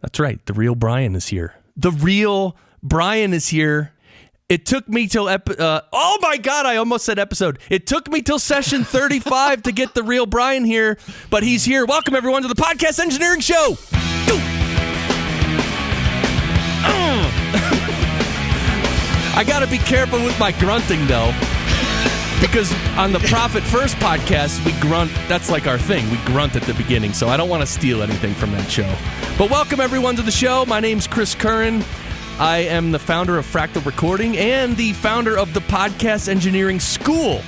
That's right. The real Brian is here. The real Brian is here. It took me till oh my God, I almost said episode. It took me till session 35 to get the real Brian here, but he's here. Welcome everyone to the Podcast Engineering Show. I got to be careful with my grunting though, because on the Profit First podcast, we grunt. That's like our thing. We grunt at the beginning, so I don't want to steal anything from that show. But welcome everyone to the show. My name's Chris Curran. I am the founder of Fractal Recording and the founder of the Podcast Engineering School.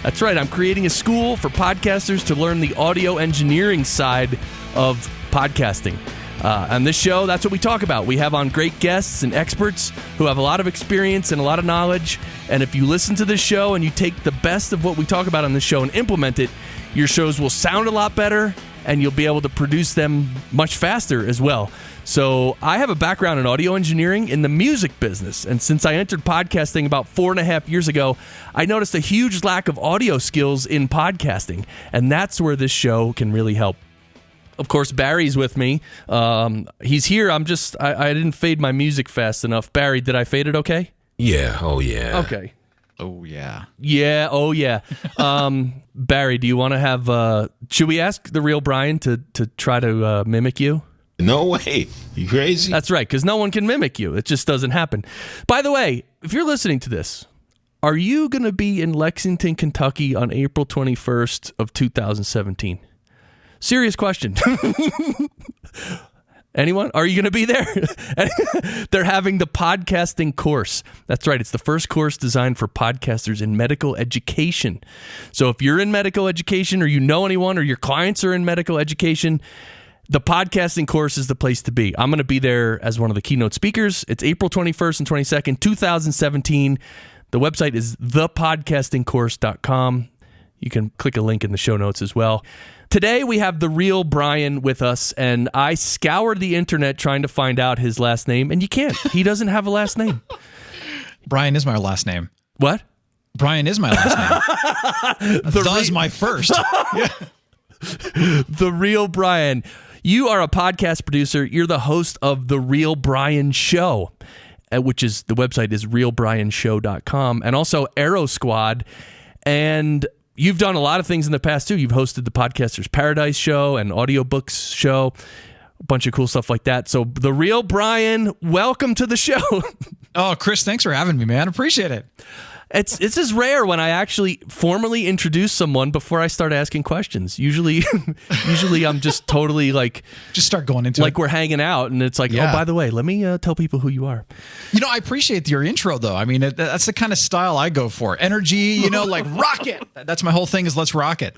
That's right, I'm creating a school for podcasters to learn the audio engineering side of podcasting. On this show, that's what we talk about. We have on great guests and experts who have a lot of experience and a lot of knowledge. And if you listen to this show and you take the best of what we talk about on this show and implement it, your shows will sound a lot better and you'll be able to produce them much faster as well. So I have a background in audio engineering in the music business, and since I entered podcasting about 4.5 years ago, I noticed a huge lack of audio skills in podcasting, and that's where this show can really help. Of course, Barry's with me. He's here. I didn't fade my music fast enough. Barry, did I fade it okay? Yeah. Oh, yeah. Okay. Oh, yeah. Yeah. Oh, yeah. Barry, do you want to have... should we ask the real Brian to try to mimic you? No way. You crazy? That's right, because no one can mimic you. It just doesn't happen. By the way, if you're listening to this, are you going to be in Lexington, Kentucky on April 21st of 2017? Serious question. Anyone? Are you going to be there? They're having the podcasting course. That's right. It's the first course designed for podcasters in medical education. So if you're in medical education or you know anyone or your clients are in medical education, the podcasting course is the place to be. I'm going to be there as one of the keynote speakers. It's April 21st and 22nd, 2017. The website is thepodcastingcourse.com. You can click a link in the show notes as well. Today, we have the real Brian with us, and I scoured the internet trying to find out his last name, and you can't. He doesn't have a last name. Brian is my last name. What? Brian is my last name. Thus my first. Yeah. The real Brian. You are a podcast producer. You're the host of The Real Brian Show, which is, the website is realbrianshow.com, and also Aero Squad. And you've done a lot of things in the past, too. You've hosted the Podcasters Paradise show and audiobooks show, a bunch of cool stuff like that. So, The Real Brian, welcome to the show. Oh, Chris, thanks for having me, man. Appreciate it. It's just rare when I actually formally introduce someone before I start asking questions. Usually I'm just totally like... Just start going into like we're hanging out, and it's like, oh, by the way, let me tell people who you are. You know, I appreciate your intro, though. I mean, that's the kind of style I go for. Energy, like rock it. That's my whole thing is let's rock it.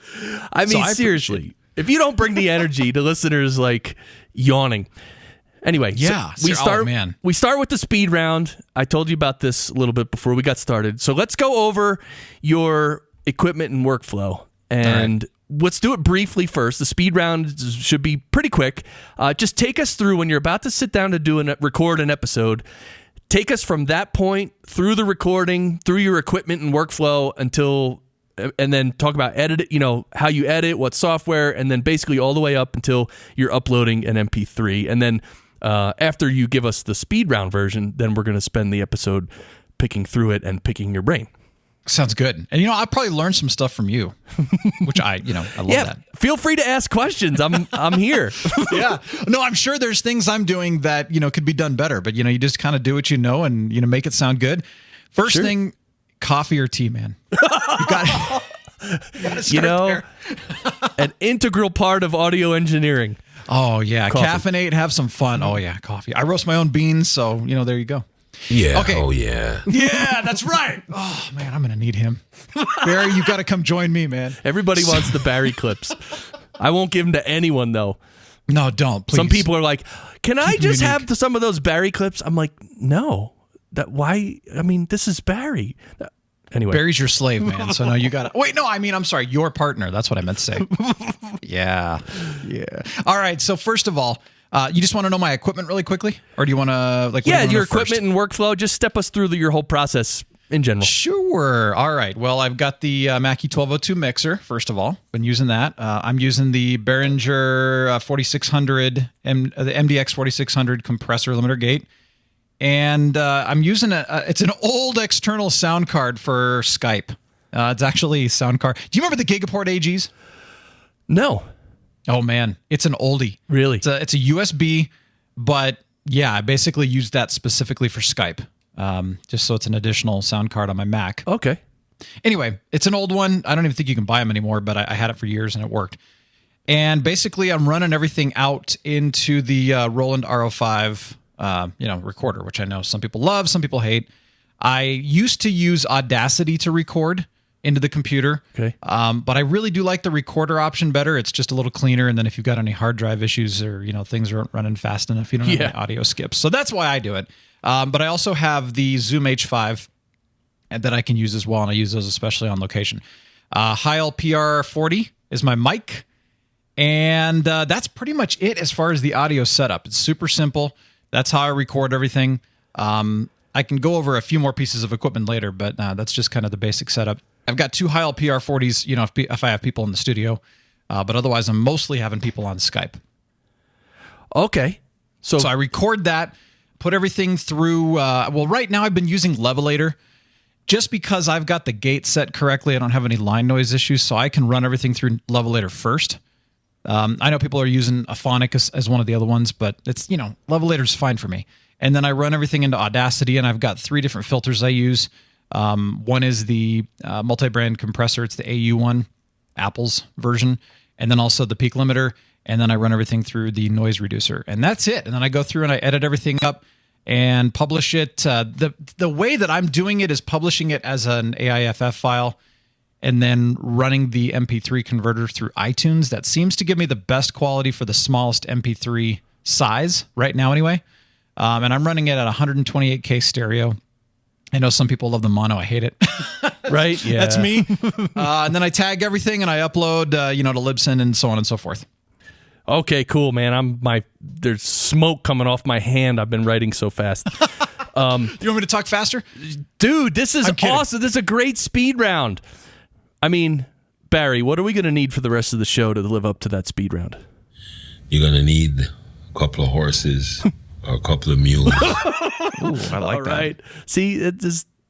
I mean, seriously, if you don't bring the energy, the listeners like yawning. Anyway, yeah, so we start with the speed round. I told you about this a little bit before we got started. So let's go over your equipment and workflow. And let's do it briefly first. The speed round should be pretty quick. Just take us through when you're about to sit down to record an episode. Take us from that point through the recording, through your equipment and workflow and then talk about edit, how you edit, what software, and then basically all the way up until you're uploading an MP3. And then after you give us the speed round version, then we're going to spend the episode picking through it and picking your brain. Sounds good. And, I'll probably learn some stuff from you, which I love that. Feel free to ask questions. I'm here. Yeah. No, I'm sure there's things I'm doing that, could be done better, but, you just kind of do what you know and, make it sound good. First thing, coffee or tea, man. You got there. An integral part of audio engineering. Oh, yeah. Coffee. Caffeinate, have some fun. Oh, yeah, coffee. I roast my own beans, so, there you go. Yeah. Okay. Oh, yeah. Yeah, that's right. Oh, man, I'm going to need him. Barry, you got to come join me, man. Everybody wants the Barry clips. I won't give them to anyone, though. No, don't, please. Some people are like, can I just have some of those Barry clips? I'm like, no. Why? I mean, this is Barry. Anyway. Barry's your slave, man. So now you got to... Wait, no, I'm sorry. Your partner. That's what I meant to say. Yeah. All right. So first of all, you just want to know my equipment really quickly? Or do you want to... your equipment and workflow. Just step us through your whole process. in general. Sure. All right. Well, I've got the Mackie 1202 mixer, first of all. Been using that. I'm using the Behringer 4600, the MDX 4600 compressor limiter gate. And I'm using it's an old external sound card for Skype. It's actually a sound card. Do you remember the Gigaport AGs? No. Oh, man. It's an oldie. Really? It's a USB, but yeah, I basically used that specifically for Skype. Just so it's an additional sound card on my Mac. Okay. Anyway, it's an old one. I don't even think you can buy them anymore, but I had it for years and it worked. And basically, I'm running everything out into the Roland R-05 recorder, which I know some people love, some people hate. I used to use Audacity to record into the computer. Okay. But I really do like the recorder option better. It's just a little cleaner. And then if you've got any hard drive issues or, things aren't running fast enough, you don't have any audio skips. So that's why I do it. But I also have the Zoom H5 that I can use as well. And I use those especially on location. Heil PR40 is my mic. And that's pretty much it as far as the audio setup. It's super simple. That's how I record everything. I can go over a few more pieces of equipment later, but that's just kind of the basic setup. I've got 2 Heil PR40s, if I have people in the studio. But otherwise, I'm mostly having people on Skype. Okay. So I record that, put everything through. Right now I've been using Levelator just because I've got the gate set correctly. I don't have any line noise issues, so I can run everything through Levelator first. I know people are using Aphonic as one of the other ones, but it's, Levelator's fine for me. And then I run everything into Audacity, and I've got 3 different filters I use. One is the multi-brand compressor. It's the AU one, Apple's version. And then also the peak limiter. And then I run everything through the noise reducer. And that's it. And then I go through and I edit everything up and publish it. The way that I'm doing it is publishing it as an AIFF file and then running the MP3 converter through iTunes. That seems to give me the best quality for the smallest MP3 size right now anyway. And I'm running it at 128K stereo. I know some people love the mono. I hate it. Right? Yeah. That's me. And then I tag everything and I upload, to Libsyn and so on and so forth. Okay, cool, man. There's smoke coming off my hand. I've been writing so fast. You want me to talk faster? Dude, this is awesome. This is a great speed round. I mean, Barry, what are we going to need for the rest of the show to live up to that speed round? You're going to need a couple of horses or a couple of mules. Ooh, I like All right. That. See,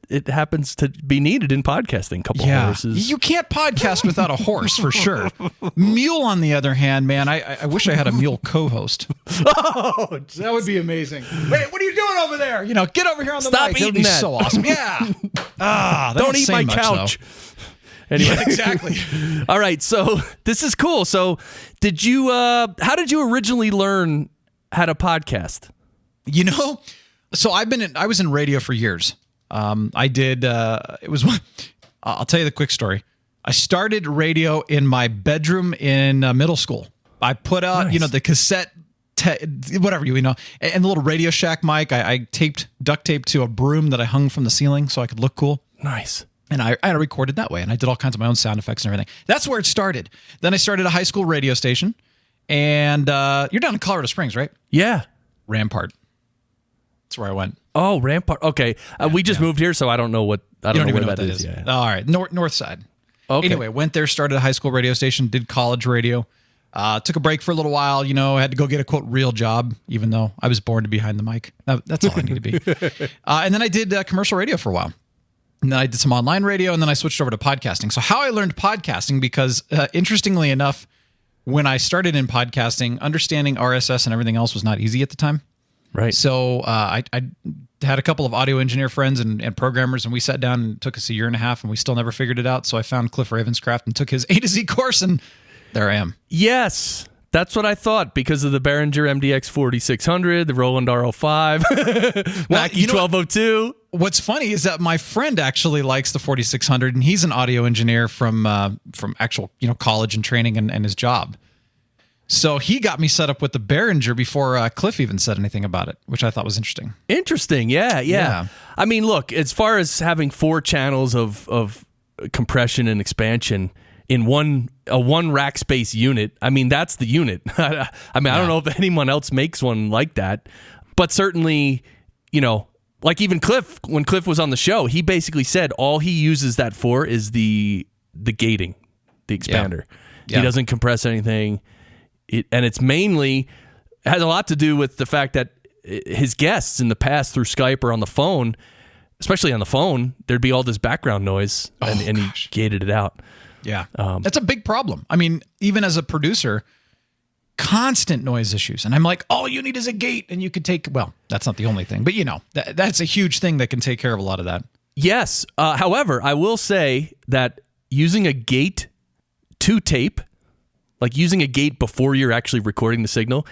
it happens to be needed in podcasting. Couple of horses. You can't podcast without a horse for sure. Mule, on the other hand, man, I wish I had a mule co-host. Oh, that would be amazing. Wait, what are you doing over there? Get over here on the Stop mic. eating That would be that. so awesome. Yeah. Don't eat my couch. Anyway. Yeah, exactly. All right, so this is cool. So, how did you originally learn how to podcast? So I was in radio for years. I did. I'll tell you the quick story. I started radio in my bedroom in middle school. I put out, the cassette, and the little Radio Shack mic. I duct taped to a broom that I hung from the ceiling so I could look cool. Nice. And I recorded that way, and I did all kinds of my own sound effects and everything. That's where it started. Then I started a high school radio station, and you're down in Colorado Springs, right? Yeah. Rampart. That's where I went. Oh, Rampart. Okay. We just moved here, so I don't know where that is. Yeah. All right. North side. Okay. Anyway, went there, started a high school radio station, did college radio. Took a break for a little while, had to go get a, quote, real job, even though I was born to be behind the mic. That's all I need to be. And then I did commercial radio for a while. And then I did some online radio, and then I switched over to podcasting. So how I learned podcasting, because interestingly enough, when I started in podcasting, understanding RSS and everything else was not easy at the time. Right. So I had a couple of audio engineer friends and programmers, and we sat down, and it took us a year and a half, and we still never figured it out. So I found Cliff Ravenscraft and took his A to Z course, and there I am. Yes. That's what I thought because of the Behringer MDX 4600, the Roland R-05, Mackie 1202. What's funny is that my friend actually likes the 4600, and he's an audio engineer from actual college and training and his job. So he got me set up with the Behringer before Cliff even said anything about it, which I thought was interesting. Interesting, yeah. I mean, look, as far as having 4 channels of compression and expansion in a one rack space unit, I mean, that's the unit. I don't know if anyone else makes one like that, but certainly, like even Cliff, when Cliff was on the show, he basically said all he uses that for is the gating, the expander. Yeah. He doesn't compress anything. And it's mainly has a lot to do with the fact that his guests in the past through Skype or on the phone, especially on the phone, there'd be all this background noise, and he gated it out. Yeah. That's a big problem. I mean, even as a producer, constant noise issues. And I'm like, all you need is a gate, and you could take, well, that's not the only thing, but that's a huge thing that can take care of a lot of that. Yes. However, I will say that using a gate to tape, like using a gate before you're actually recording the signal,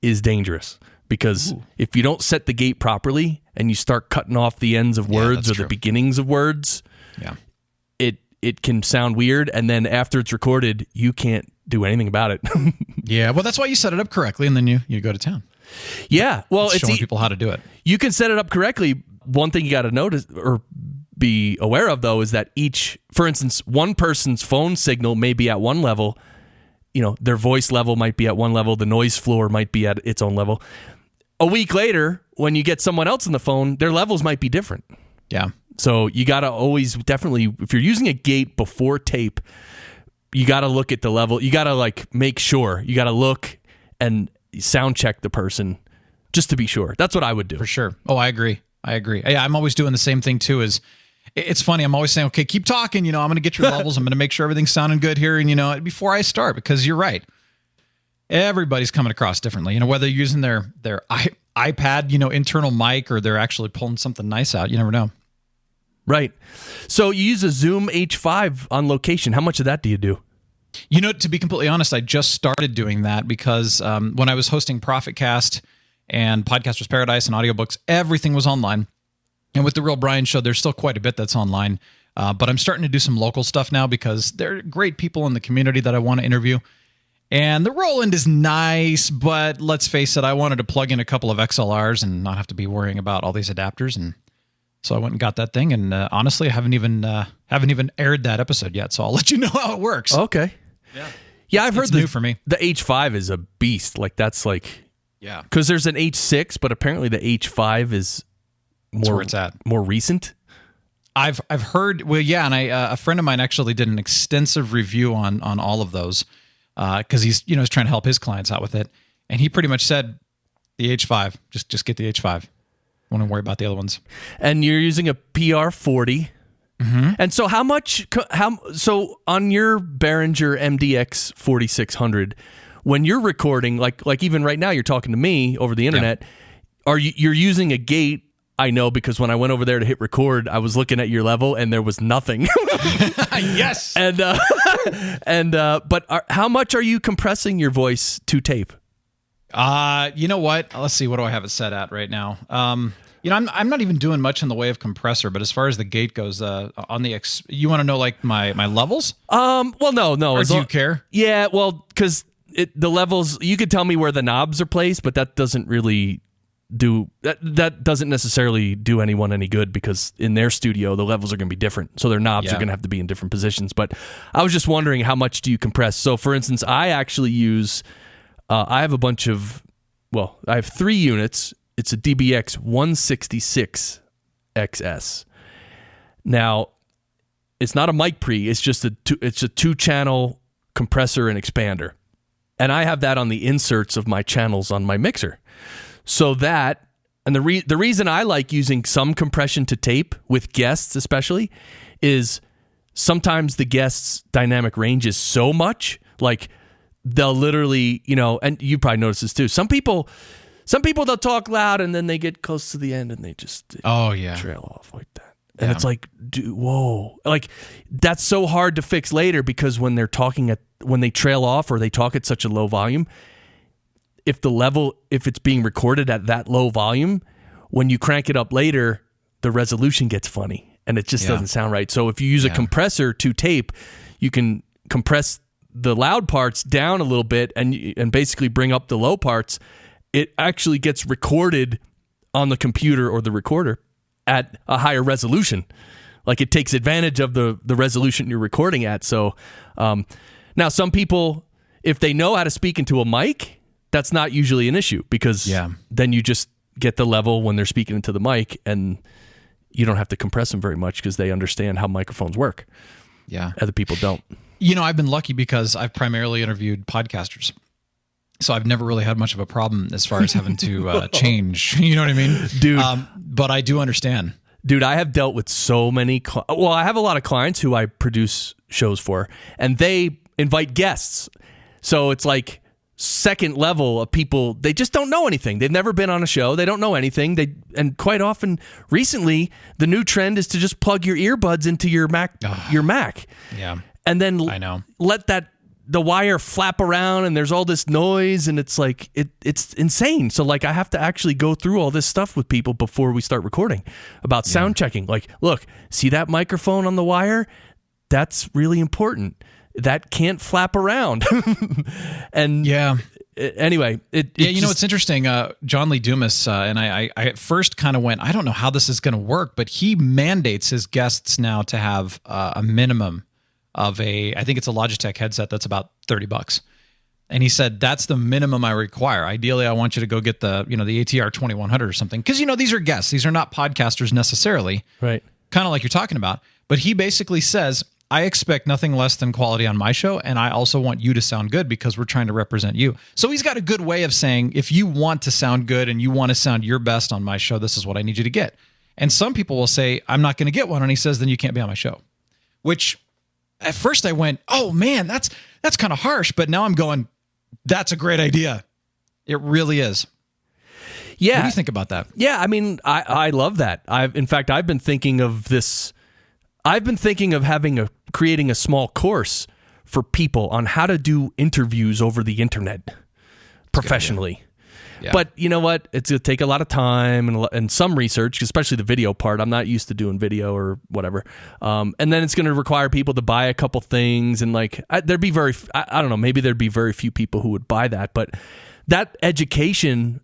is dangerous. Because if you don't set the gate properly and you start cutting off the ends of words or the beginnings of words, it can sound weird. And then after it's recorded, you can't do anything about it. Yeah, well, that's why you set it up correctly, and then you go to town. Yeah, well, it's showing people how to do it. You can set it up correctly. One thing you got to notice or be aware of, though, is that for instance, one person's phone signal may be at one level. Their voice level might be at one level. The noise floor might be at its own level. A week later, when you get someone else on the phone, their levels might be different. Yeah. So you got to always definitely, if you're using a gate before tape, you got to look at the level. You got to make sure. You got to look and sound check the person just to be sure. That's what I would do. For sure. Oh, I agree. Yeah, I'm always doing the same thing too. It's funny. I'm always saying, okay, keep talking. I'm going to get your levels. I'm going to make sure everything's sounding good here. And, before I start, because you're right. Everybody's coming across differently. Whether you're using their iPad, internal mic, or they're actually pulling something nice out. You never know. Right. So you use a Zoom H5 on location. How much of that do you do? To be completely honest, I just started doing that because when I was hosting ProfitCast and Podcasters Paradise and audiobooks, everything was online. And with the Real Brian Show, there's still quite a bit that's online. But I'm starting to do some local stuff now because there are great people in the community that I want to interview. And the Roland is nice, but let's face it, I wanted to plug in a couple of XLRs and not have to be worrying about all these adapters. And so I went and got that thing. And honestly, I haven't even aired that episode yet. So I'll let you know how it works. Okay. Yeah, I've heard new for me. The H5 is a beast. Yeah, because there's an H6, but apparently the H5 is where it's at. More recent. I've heard. Well, yeah, and a friend of mine actually did an extensive review on all of those because he's trying to help his clients out with it, and he pretty much said the H5. Just get the H5. Don't want to worry about the other ones. And you're using a PR40. Mm-hmm. And so so on your Behringer MDX 4600, when you're recording, like even right now, you're talking to me over the internet. Yeah. You're using a gate? I know, because when I went over there to hit record, I was looking at your level and there was nothing. Yes. But how much are you compressing your voice to tape? You know what? Let's see. What do I have it set at right now? I'm not even doing much in the way of compressor, but as far as the gate goes, on the you want to know my levels? Well, no. Or do you care? Yeah, well, because the levels, you could tell me where the knobs are placed, but that doesn't really that doesn't necessarily do anyone any good, because in their studio the levels are going to be different, so their knobs are going to have to be in different positions. But I was just wondering, how much do you compress? So, for instance, I actually use I have I have 3 units. It's a DBX 166 XS. Now, it's not a mic pre. It's just it's a 2-channel compressor and expander, and I have that on the inserts of my channels on my mixer. So that, and the reason I like using some compression to tape with guests especially, is sometimes the guests' dynamic range is so much, like they'll literally, and you probably notice this too. Some people they'll talk loud and then they get close to the end and they just trail off like that. And it's like, whoa. Like, that's so hard to fix later, because when they're talking when they trail off or they talk at such a low volume, if it's being recorded at that low volume, when you crank it up later, the resolution gets funny and it just doesn't sound right. So if you use a compressor to tape, you can compress the loud parts down a little bit and basically bring up the low parts. It actually gets recorded on the computer or the recorder at a higher resolution. Like, it takes advantage of the resolution you're recording at. So now some people, if they know how to speak into a mic, that's not usually an issue, because then you just get the level when they're speaking into the mic, and you don't have to compress them very much because they understand how microphones work. Yeah. Other people don't. I've been lucky because I've primarily interviewed podcasters. So I've never really had much of a problem as far as having to change. You know what I mean? Dude. But I do understand. Dude, I have dealt with so many... I have a lot of clients who I produce shows for, and they invite guests. So it's like second level of people, they just don't know anything. They've never been on a show. They don't know anything. And quite often, recently, the new trend is to just plug your earbuds into your Mac. Yeah. And then I know. let the wire flap around, and there's all this noise, and it's like it's insane. So like I have to actually go through all this stuff with people before we start recording about sound checking. Like, look, see that microphone on the wire? That's really important. That can't flap around. And anyway, it's interesting. John Lee Dumas and I at first kind of went, I don't know how this is going to work, but he mandates his guests now to have a minimum of I think it's a Logitech headset that's about $30. And he said, that's the minimum I require. Ideally, I want you to go get the ATR 2100 or something. Because, these are guests. These are not podcasters necessarily. Right. Kind of like you're talking about. But he basically says, I expect nothing less than quality on my show, and I also want you to sound good because we're trying to represent you. So he's got a good way of saying, if you want to sound good and you want to sound your best on my show, this is what I need you to get. And some people will say, I'm not going to get one. And he says, then you can't be on my show. Which, at first I went, oh man, that's kind of harsh. But now I'm going, that's a great idea. It really is. Yeah. What do you think about that? Yeah, I mean, I love that. I've been thinking of this. I've been thinking of creating a small course for people on how to do interviews over the internet professionally. Yeah. But you know what? It's going to take a lot of time and some research, especially the video part. I'm not used to doing video or whatever. And then it's going to require people to buy a couple things. And like, I don't know, maybe there'd be very few people who would buy that. But that education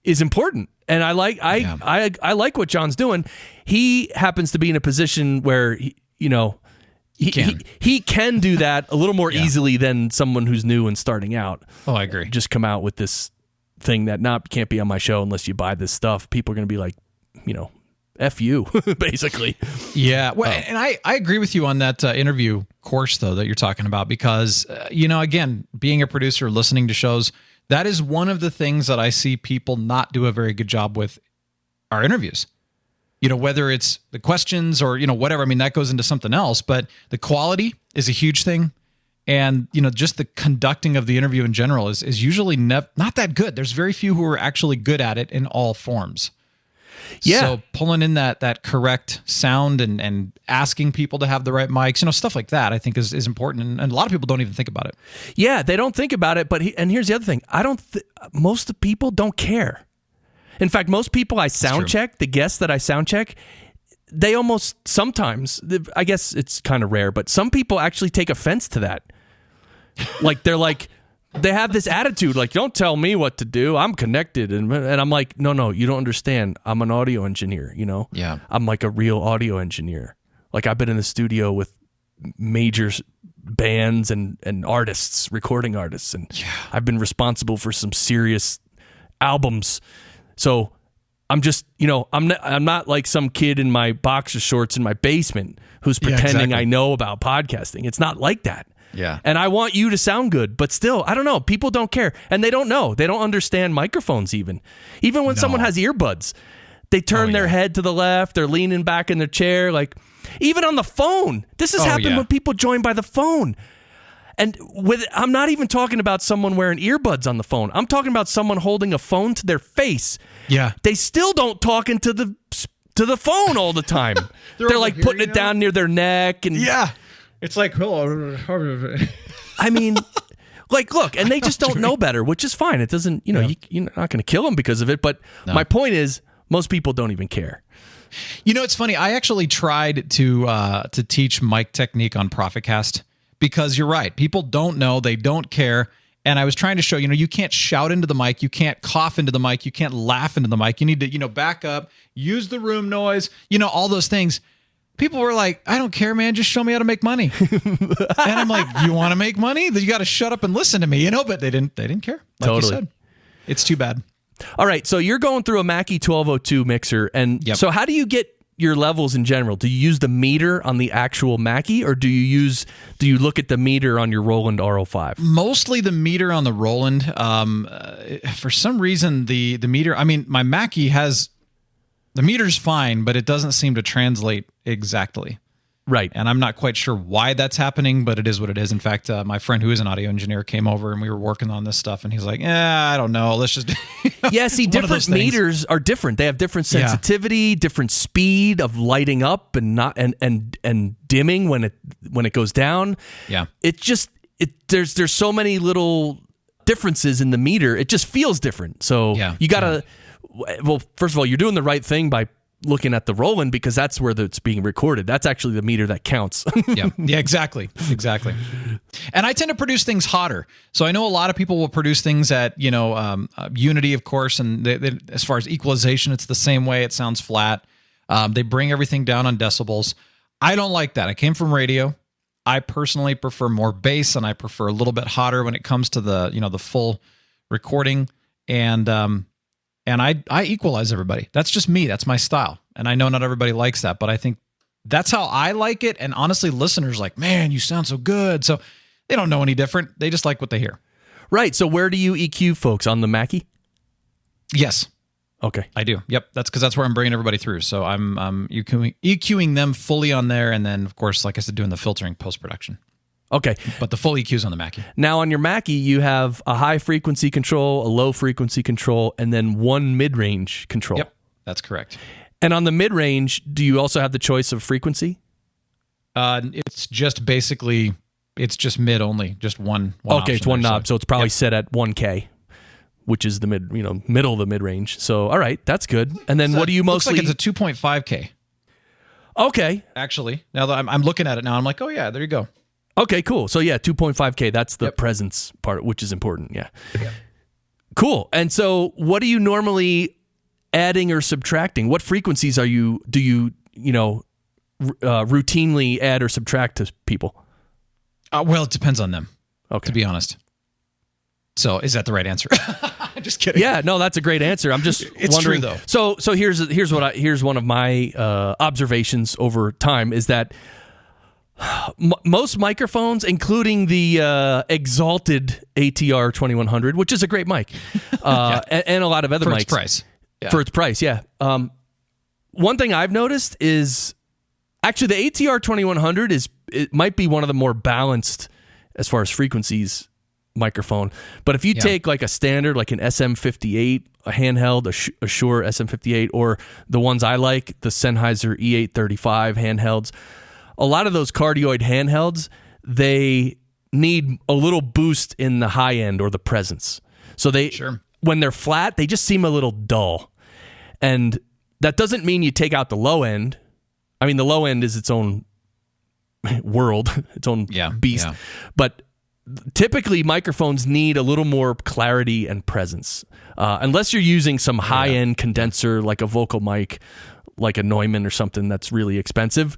is important. And I like what John's doing. He happens to be in a position where, he can do that a little more easily than someone who's new and starting out. Oh, I agree. Just come out with this thing that can't be on my show unless you buy this stuff. People are going to be like, F you, basically. Yeah. Well, and I agree with you on that interview course, though, that you're talking about, because, again, being a producer, listening to shows, that is one of the things that I see people not do a very good job with our interviews. Whether it's the questions or, whatever. I mean, that goes into something else, but the quality is a huge thing. And, just the conducting of the interview in general is usually not that good. There's very few who are actually good at it in all forms. Yeah. So pulling in that correct sound and asking people to have the right mics, stuff like that, I think is important. And a lot of people don't even think about it. Yeah, they don't think about it. And here's the other thing. Most of the people don't care. In fact, most people I sound check, the guests that I sound check, they almost sometimes, I guess it's kind of rare, but some people actually take offense to that. Like they have this attitude, like, don't tell me what to do. I'm connected. And I'm like, no, you don't understand. I'm an audio engineer, Yeah. I'm like a real audio engineer. Like I've been in the studio with major bands and artists, recording artists. And I've been responsible for some serious albums. So I'm just, I'm not like some kid in my boxer shorts in my basement who's pretending I know about podcasting. It's not like that. Yeah. And I want you to sound good, but still, I don't know. People don't care. And they don't know. They don't understand microphones even. Even when someone has earbuds, they turn their head to the left. They're leaning back in their chair. Like, even on the phone. This has happened when people join by the phone. And I'm not even talking about someone wearing earbuds on the phone. I'm talking about someone holding a phone to their face. Yeah. They still don't talk into the phone all the time. They're like putting it down near their neck. And it's like, hello. I mean, like, look, and they just don't know better, which is fine. It doesn't, you're not going to kill them because of it. But my point is, most people don't even care. It's funny. I actually tried to teach mic technique on ProfitCast because you're right. People don't know. They don't care. And I was trying to show, you can't shout into the mic. You can't cough into the mic. You can't laugh into the mic. You need to, back up, use the room noise, all those things. People were like, I don't care, man. Just show me how to make money. And I'm like, you want to make money? Then you got to shut up and listen to me, but they didn't care. Like you said. It's too bad. All right, so you're going through a Mackie 1202 mixer, and so how do you get your levels in general? Do you use the meter on the actual Mackie, or do you look at the meter on your Roland R-05? Mostly the meter on the Roland. For some reason, the meter. I mean, my Mackie has the meter's fine, but it doesn't seem to translate exactly. Right. And I'm not quite sure why that's happening, but it is what it is. In fact, my friend who is an audio engineer came over and we were working on this stuff, and he's like, I don't know. Let's just... Yeah, see, different meters are different. They have different sensitivity, different speed of lighting up and not and dimming when it goes down. Yeah. There's so many little differences in the meter. It just feels different. So you got to... Well, first of all, you're doing the right thing by looking at the Roland, because that's where it's being recorded. That's actually the meter that counts. Yeah, exactly. And I tend to produce things hotter. So I know a lot of people will produce things at, Unity, of course, and as far as equalization, it's the same way. It sounds flat. They bring everything down on decibels. I don't like that. I came from radio. I personally prefer more bass, and I prefer a little bit hotter when it comes to the full recording. And I equalize everybody. That's just me. That's my style. And I know not everybody likes that, but I think that's how I like it. And honestly, listeners like, man, you sound so good. So they don't know any different. They just like what they hear. Right. So where do you EQ folks? On the Mackie? Yes. Okay. I do. Yep. That's where I'm bringing everybody through. So I'm EQing them fully on there. And then, of course, like I said, doing the filtering post-production. Okay. But the full EQ's on the Mackie. Now, on your Mackie, you have a high frequency control, a low frequency control, and then one mid-range control. Yep, that's correct. And on the mid-range, do you also have the choice of frequency? It's just basically, it's just mid only, just one okay, it's one knob, so it's probably yep. set at 1K, which is the middle of the mid-range. So, all right, that's good. And then what do you mostly... Looks like it's a 2.5K. Okay. Actually, now that I'm looking at it now, I'm like, oh yeah, there you go. Okay, cool. So yeah, 2.5K, that's the presence part, which is important. Yeah. Cool. And so what are you normally adding or subtracting? What frequencies do you routinely add or subtract to people? Well, it depends on them, to be honest. So is that the right answer? Just kidding. Yeah, no, that's a great answer. I'm just wondering true, though. So here's one of my observations over time is that most microphones, including the exalted ATR 2100, which is a great mic, and a lot of other for mics. Its price. Yeah. For its price, yeah. One thing I've noticed is actually the ATR 2100 it might be one of the more balanced as far as frequencies microphone. But if you take like a standard, like an SM58, a handheld, a Shure SM58, or the ones I like, the Sennheiser E835 handhelds, a lot of those cardioid handhelds, they need a little boost in the high end or the presence. So when they're flat, they just seem a little dull. And that doesn't mean you take out the low end. I mean, the low end is its own world, its own beast. Yeah. But typically, microphones need a little more clarity and presence. Unless you're using some high-end condenser like a vocal mic, like a Neumann or something that's really expensive.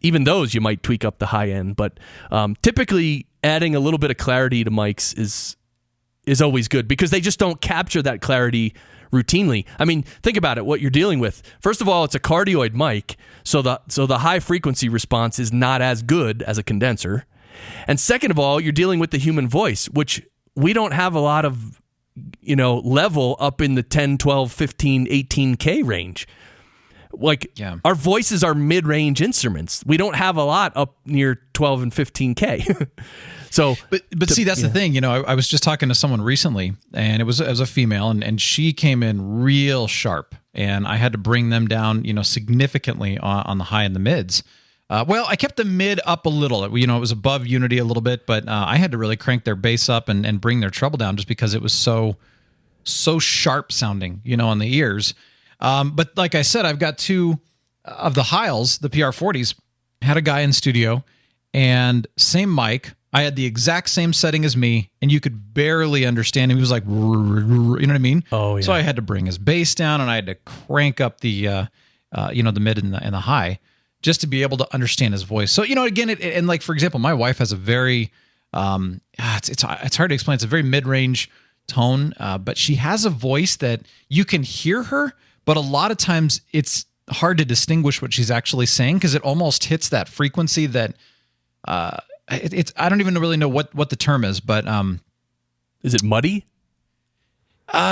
Even those you might tweak up the high end, but typically adding a little bit of clarity to mics is always good because they just don't capture that clarity routinely. I mean, think about it, what you're dealing with. First of all, it's a cardioid mic, so the high frequency response is not as good as a condenser. And second of all, you're dealing with the human voice, which we don't have a lot of, level up in the 10, 12, 15, 18K range. Our voices are mid-range instruments. We don't have a lot up near 12 and 15K. So, but see, that's the thing. I was just talking to someone recently, and it was a female, and she came in real sharp, and I had to bring them down, significantly on the high and the mids. I kept the mid up a little. It was above Unity a little bit, but I had to really crank their bass up and bring their treble down just because it was so sharp sounding, on the ears. But like I said, I've got two of the Heils, the PR40s, had a guy in studio and same mic. I had the exact same setting as me, and you could barely understand him. He was like, you know what I mean? Oh, yeah. So I had to bring his bass down, and I had to crank up the, the mid and the high just to be able to understand his voice. So, again, and like, for example, my wife has a very, it's hard to explain. It's a very mid-range tone, but she has a voice that you can hear her, but a lot of times it's hard to distinguish what she's actually saying because it almost hits that frequency that it's I don't even really know what the term is, but is it muddy?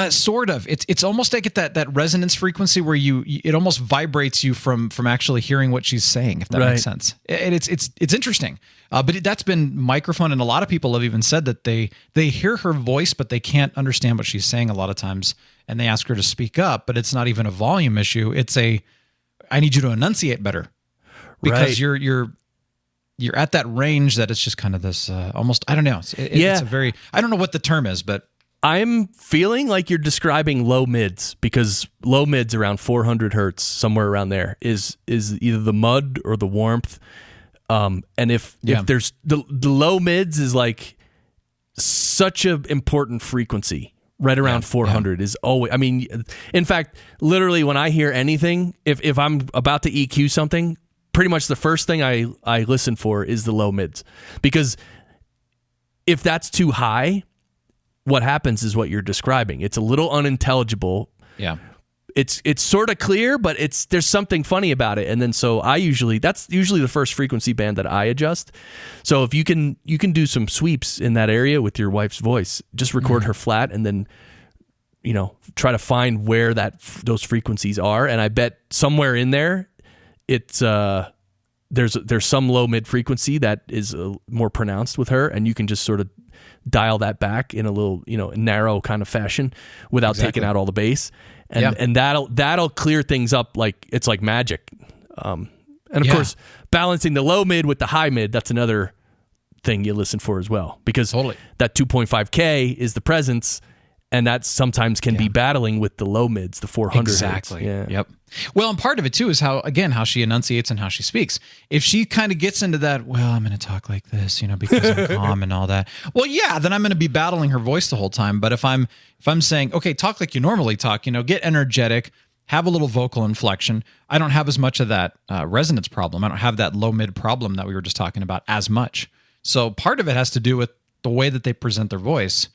Sort of. It's almost like that resonance frequency where it almost vibrates you from actually hearing what she's saying, if that makes sense. And it's interesting. But that's been microphone, and a lot of people have even said that they hear her voice, but they can't understand what she's saying a lot of times, and they ask her to speak up, but it's not even a volume issue. It's I need you to enunciate better because you're at that range that it's just kind of this almost, I don't know. It's a very, I don't know what the term is, but I'm feeling like you're describing low mids because low mids around 400 hertz, somewhere around there, is either the mud or the warmth. And if there's the low mids is like such an important frequency, right around 400 is always. I mean, in fact, literally when I hear anything, if I'm about to EQ something, pretty much the first thing I listen for is the low mids, because if that's too high, what happens is what you're describing. It's a little unintelligible. Yeah. It's sort of clear, but there's something funny about it. And then so that's usually the first frequency band that I adjust. So if you can do some sweeps in that area with your wife's voice, just record her flat and then try to find where those frequencies are. And I bet somewhere in there it's there's some low mid frequency that is more pronounced with her, and you can just sort of dial that back in a little, narrow kind of fashion without taking out all the bass. And that'll clear things up like it's like magic. And of course, balancing the low mid with the high mid, that's another thing you listen for as well, because that 2.5K is the presence, and that sometimes can be battling with the low mids, the 400 exactly. hertz. Yep. Well, and part of it too is how she enunciates and how she speaks. If she kind of gets into that, well, I'm going to talk like this, because I'm calm and all that. Well, yeah, then I'm going to be battling her voice the whole time. But if I'm saying, okay, talk like you normally talk, get energetic, have a little vocal inflection. I don't have as much of that resonance problem. I don't have that low mid problem that we were just talking about as much. So part of it has to do with the way that they present their voice.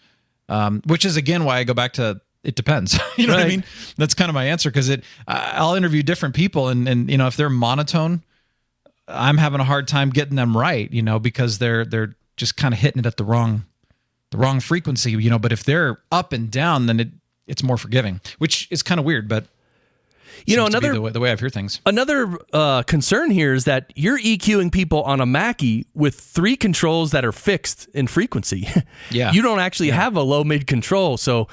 Which is, again, why I go back to it depends. You know what I mean? That's kind of my answer, because I'll interview different people, and if they're monotone, I'm having a hard time getting them right, because they're just kind of hitting it at the wrong frequency, But if they're up and down, then it's more forgiving, which is kind of weird, but the way I hear things. Another concern here is that you're EQing people on a Mackie with 3 controls that are fixed in frequency. Yeah, you don't actually have a low mid control, so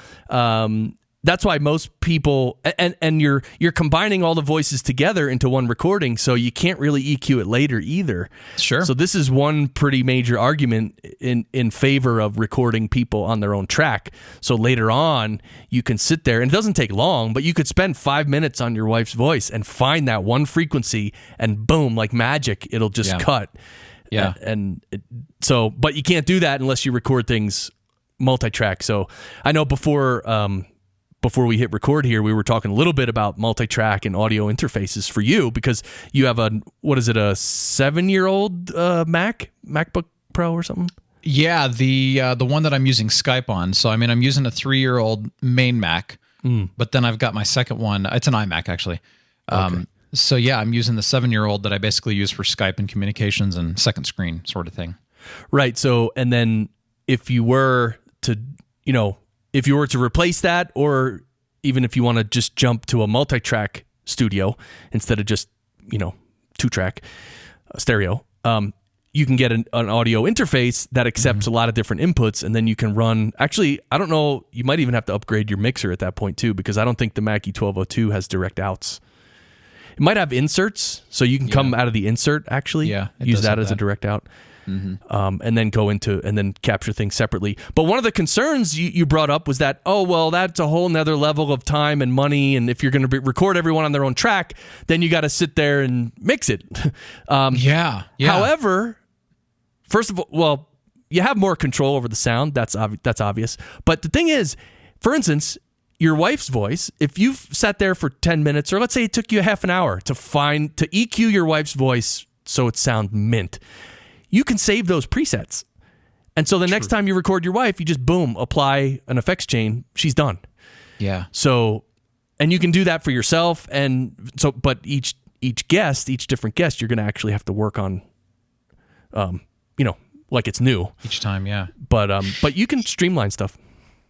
that's why most people and you're combining all the voices together into one recording, so you can't really EQ it later either. Sure. So this is one pretty major argument in favor of recording people on their own track. So later on, you can sit there, and it doesn't take long, but you could spend 5 minutes on your wife's voice and find that one frequency, and boom, like magic, it'll just cut. Yeah. But you can't do that unless you record things multi-track. So I know before we hit record here, we were talking a little bit about multi-track and audio interfaces for you, because you have a 7-year-old MacBook Pro or something? Yeah, the one that I'm using Skype on. So, I'm using a 3-year-old main Mac, but then I've got my second one. It's an iMac, actually. Okay. So, yeah, I'm using the 7-year-old that I basically use for Skype and communications and second screen sort of thing. Right. So, and then if you were to, replace that, or even if you want to just jump to a multi-track studio instead of just, 2-track stereo, you can get an audio interface that accepts a lot of different inputs, and then you can run. Actually, I don't know, you might even have to upgrade your mixer at that point too, because I don't think the Mackie 1202 has direct outs. It might have inserts, so you can come out of the insert, actually. Yeah, use that as a direct out. And then go into and then capture things separately. But one of the concerns you brought up was that, that's a whole nother level of time and money, and if you're going to record everyone on their own track, then you got to sit there and mix it. However, first of all, you have more control over the sound. That's obvious. But the thing is, for instance, your wife's voice, if you've sat there for 10 minutes, or let's say it took you half an hour to EQ your wife's voice so it sounds mint, you can save those presets. And so the next time you record your wife, you just boom, apply an effects chain. She's done. Yeah. So, and you can do that for yourself. And so, but each different guest, you're going to actually have to work on, like it's new Each time. Yeah. But you can streamline stuff.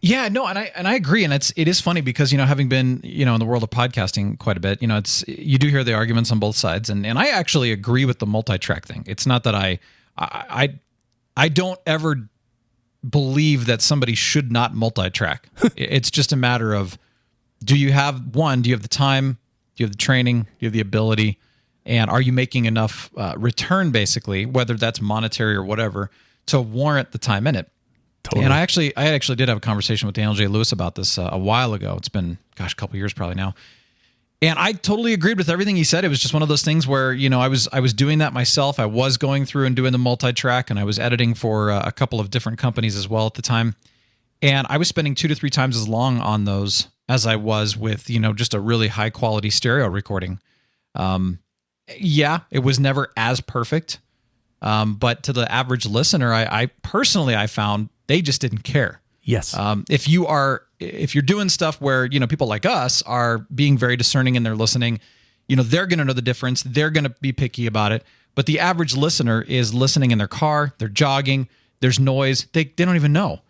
Yeah, no, and I agree, and it is funny because having been in the world of podcasting quite a bit, you do hear the arguments on both sides, and I actually agree with the multi-track thing. It's not that I don't ever believe that somebody should not multi-track. It's just a matter of do you have the time, do you have the training, do you have the ability, and are you making enough return, basically, whether that's monetary or whatever, to warrant the time in it. Totally. And I actually did have a conversation with Daniel J. Lewis about this a while ago. It's been, a couple years probably now. And I totally agreed with everything he said. It was just one of those things where, I was doing that myself. I was going through and doing the multi-track, and I was editing for a couple of different companies as well at the time. And I was spending 2 to 3 times as long on those as I was with, just a really high quality stereo recording. Yeah, it was never as perfect. But to the average listener, I personally found they just didn't care. Yes. If you're doing stuff where, people like us are being very discerning in their listening, they're going to know the difference. They're going to be picky about it. But the average listener is listening in their car, they're jogging, there's noise. They don't even know.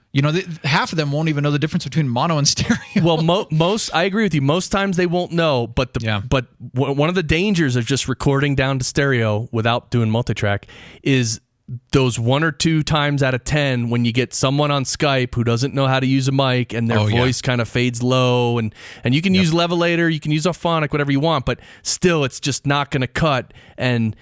Half of them won't even know the difference between mono and stereo. Well, I agree with you. Most times they won't know, but one of the dangers of just recording down to stereo without doing multitrack is those 1 or 2 times out of 10 when you get someone on Skype who doesn't know how to use a mic and their voice kind of fades low, and you can use Levelator, you can use Auphonic, whatever you want, but still it's just not going to cut. And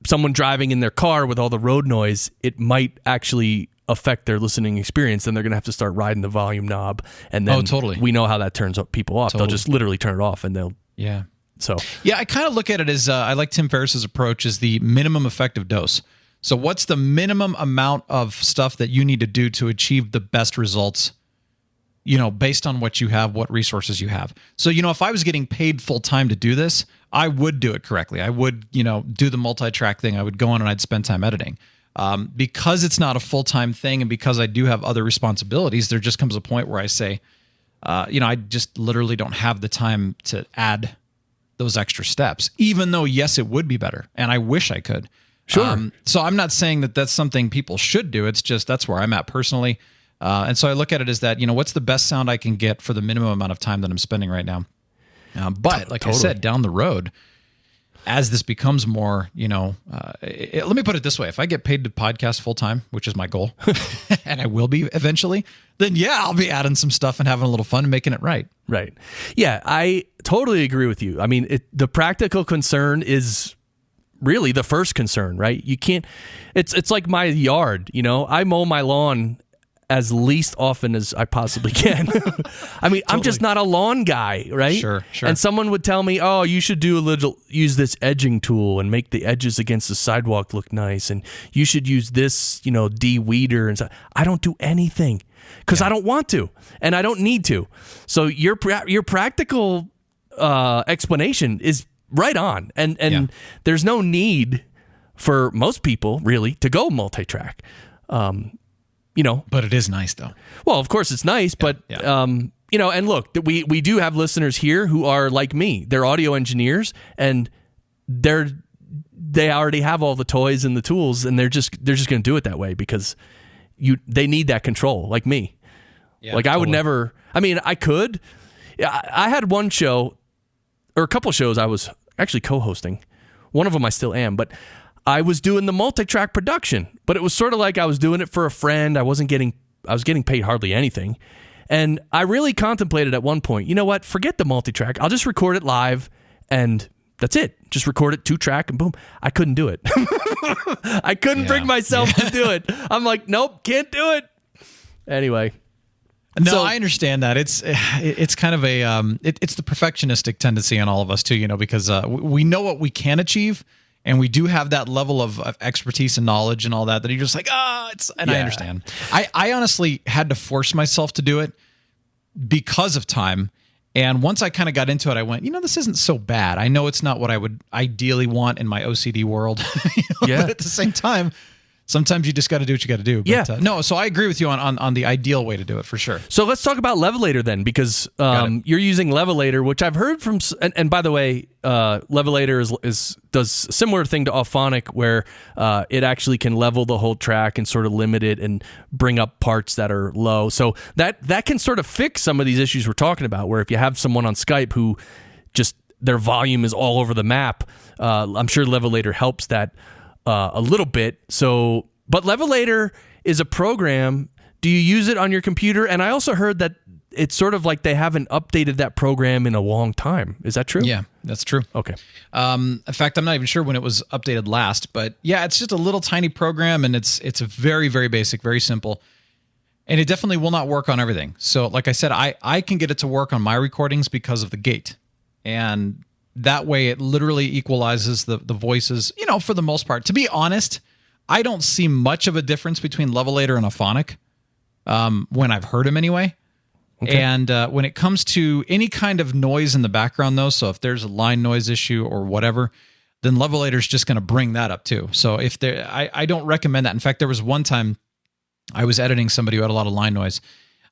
someone driving in their car with all the road noise, it might actually affect their listening experience, and they're going to have to start riding the volume knob, and then we know how that turns people off. They'll just literally turn it off, and they'll I kind of look at it as I like Tim Ferriss's approach is the minimum effective dose. So what's the minimum amount of stuff that you need to do to achieve the best results, based on what you have, what resources you have. So, if I was getting paid full time to do this, I would do it correctly. I would, do the multi-track thing. I would go on and I'd spend time editing. Because it's not a full-time thing, and because I do have other responsibilities, there just comes a point where I say, I just literally don't have the time to add those extra steps, even though, yes, it would be better, and I wish I could. Sure. So I'm not saying that that's something people should do. It's just that's where I'm at personally. And so I look at it as that, what's the best sound I can get for the minimum amount of time that I'm spending right now? But like I said, down the road, as this becomes more, let me put it this way. If I get paid to podcast full time, which is my goal, and I will be eventually, then I'll be adding some stuff and having a little fun and making it right. Right. Yeah, I totally agree with you. I mean, the practical concern is really the first concern, right? You can't, it's like my yard, I mow my lawn as least often as I possibly can. I mean, I'm just not a lawn guy, right? Sure. And someone would tell me, oh, you should use this edging tool and make the edges against the sidewalk look nice. And you should use this, de-weeder and stuff. I don't do anything because I don't want to, and I don't need to. So your practical explanation is right on. And there's no need for most people really to go multi-track. But it is nice though. Well, of course it's nice, but and look, we do have listeners here who are like me. They're audio engineers, and they already have all the toys and the tools, and they're just going to do it that way because they need that control, like me. Yeah, like I would never. I mean, I could. I had one show or a couple shows I was actually co-hosting. One of them I still am, but I was doing the multi-track production, but it was sort of like I was doing it for a friend. I was getting paid hardly anything. And I really contemplated at one point, you know what, forget the multi-track. I'll just record it live and that's it. Just record it 2-track and boom. I couldn't do it. I couldn't bring myself to do it. I'm like, nope, can't do it. Anyway. No, I understand that. It's kind of a, it's the perfectionistic tendency on all of us too, because we know what we can achieve. And we do have that level of expertise and knowledge and all that you're just like, I understand. I honestly had to force myself to do it because of time. And once I kind of got into it, I went, this isn't so bad. I know it's not what I would ideally want in my OCD world. But at the same time, Sometimes you just got to do what you got to do. But, Yeah. No, so I agree with you on the ideal way to do it for sure. So let's talk about Levelator then, because you're using Levelator, which I've heard from. And by the way, Levelator does a similar thing to Auphonic, where it actually can level the whole track and sort of limit it and bring up parts that are low. So that can sort of fix some of these issues we're talking about, where if you have someone on Skype who just their volume is all over the map, I'm sure Levelator helps that a little bit. So, but Levelator is a program. Do you use it on your computer? And I also heard that it's sort of like they haven't updated that program in a long time. Is that true? Yeah, that's true. Okay. In fact, I'm not even sure when it was updated last, but yeah, it's just a little tiny program, and it's very, very basic, very simple. And it definitely will not work on everything. So like I said, I can get it to work on my recordings because of the gate. And that way it literally equalizes the voices, for the most part. To be honest, I don't see much of a difference between Levelator and Auphonic when I've heard them anyway. Okay. And when it comes to any kind of noise in the background, though, so if there's a line noise issue or whatever, then Levelator's just going to bring that up too. So if I don't recommend that. In fact, there was one time I was editing somebody who had a lot of line noise,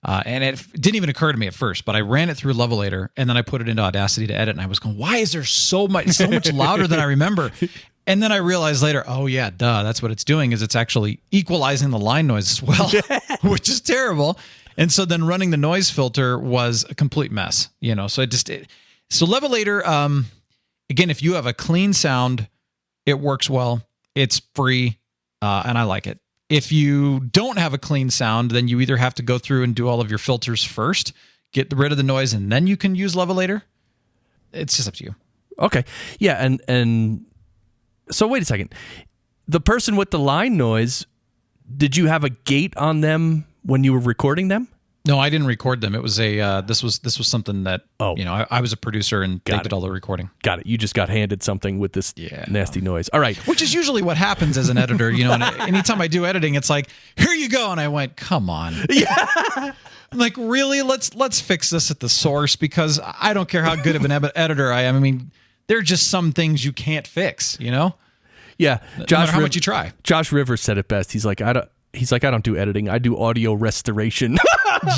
and it didn't even occur to me at first, but I ran it through Levelator, and then I put it into Audacity to edit, and I was going, why is there so much louder than I remember? And then I realized later, oh yeah, duh, that's what it's doing, is it's actually equalizing the line noise as well, which is terrible. And so then running the noise filter was a complete mess, so so Levelator, again, if you have a clean sound, it works well, it's free, and I like it. If you don't have a clean sound, then you either have to go through and do all of your filters first, get rid of the noise, and then you can use Levelator. It's just up to you. Okay. Yeah, and so wait a second. The person with the line noise, did you have a gate on them when you were recording them? No, I didn't record them. It was this was something that I was a producer and they did all the recording. Got it. You just got handed something with this nasty noise. All right. Which is usually what happens as an editor, and anytime I do editing, it's like, here you go. And I went, come on. Yeah. I'm like, really? Let's fix this at the source, because I don't care how good of an editor I am. I mean, there are just some things you can't fix, Yeah. No matter how much you try. Josh Rivers said it best. He's like, I don't do editing. I do audio restoration.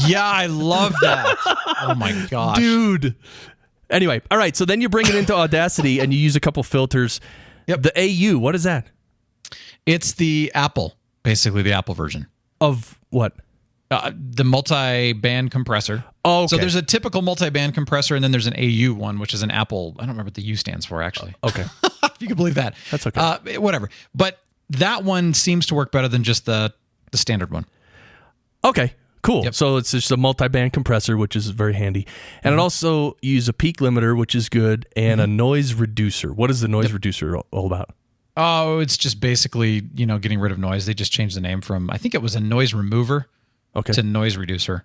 Yeah, I love that. Oh my gosh. Dude. Anyway, all right. So then you bring it into Audacity and you use a couple filters. Yep. The AU, what is that? It's the Apple, basically the Apple version. Of what? The multi-band compressor. Oh, okay. So there's a typical multi-band compressor, and then there's an AU one, which is an Apple. I don't remember what the U stands for, actually. Okay. If you can believe that. That's okay. Whatever. But that one seems to work better than just the standard one. Okay, cool. Yep. So it's just a multi-band compressor, which is very handy. And it also uses a peak limiter, which is good, and a noise reducer. What is the noise reducer all about? Oh, it's just basically, getting rid of noise. They just changed the name from, I think it was a noise remover to noise reducer.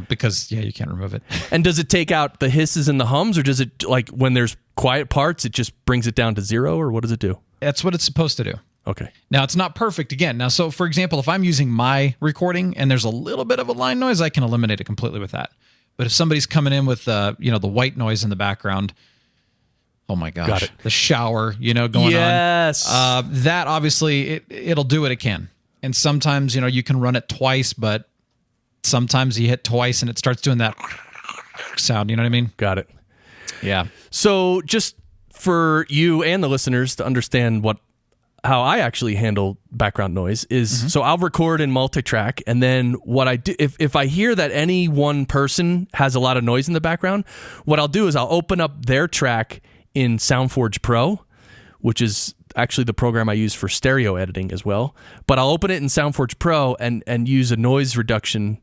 Because, you can't remove it. And does it take out the hisses and the hums, or does it, like, when there's quiet parts, it just brings it down to zero, or what does it do? That's what it's supposed to do. Okay. Now, it's not perfect again. Now, so for example, if I'm using my recording and there's a little bit of a line noise, I can eliminate it completely with that. But if somebody's coming in with, the white noise in the background, oh my gosh, got it. The shower, going on. Yes. That obviously, it'll do what it can. And sometimes, you can run it twice, but sometimes you hit twice and it starts doing that sound. You know what I mean? Got it. Yeah. So just for you and the listeners to understand how I actually handle background noise is, so I'll record in multi-track, and then what I do, if I hear that any one person has a lot of noise in the background, what I'll do is I'll open up their track in SoundForge Pro, which is actually the program I use for stereo editing as well. But I'll open it in SoundForge Pro and use a noise reduction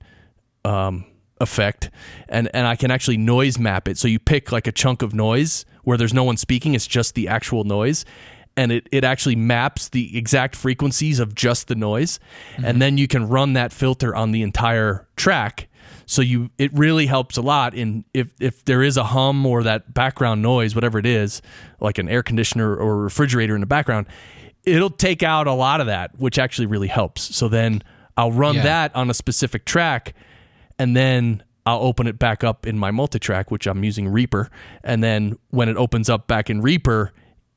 effect, and I can actually noise map it. So you pick like a chunk of noise where there's no one speaking, it's just the actual noise. And it actually maps the exact frequencies of just the noise. And then you can run that filter on the entire track. So it really helps a lot in if there is a hum or that background noise, whatever it is, like an air conditioner or a refrigerator in the background, it'll take out a lot of that, which actually really helps. So then I'll run that on a specific track, and then I'll open it back up in my multi-track, which I'm using Reaper. And then when it opens up back in Reaper,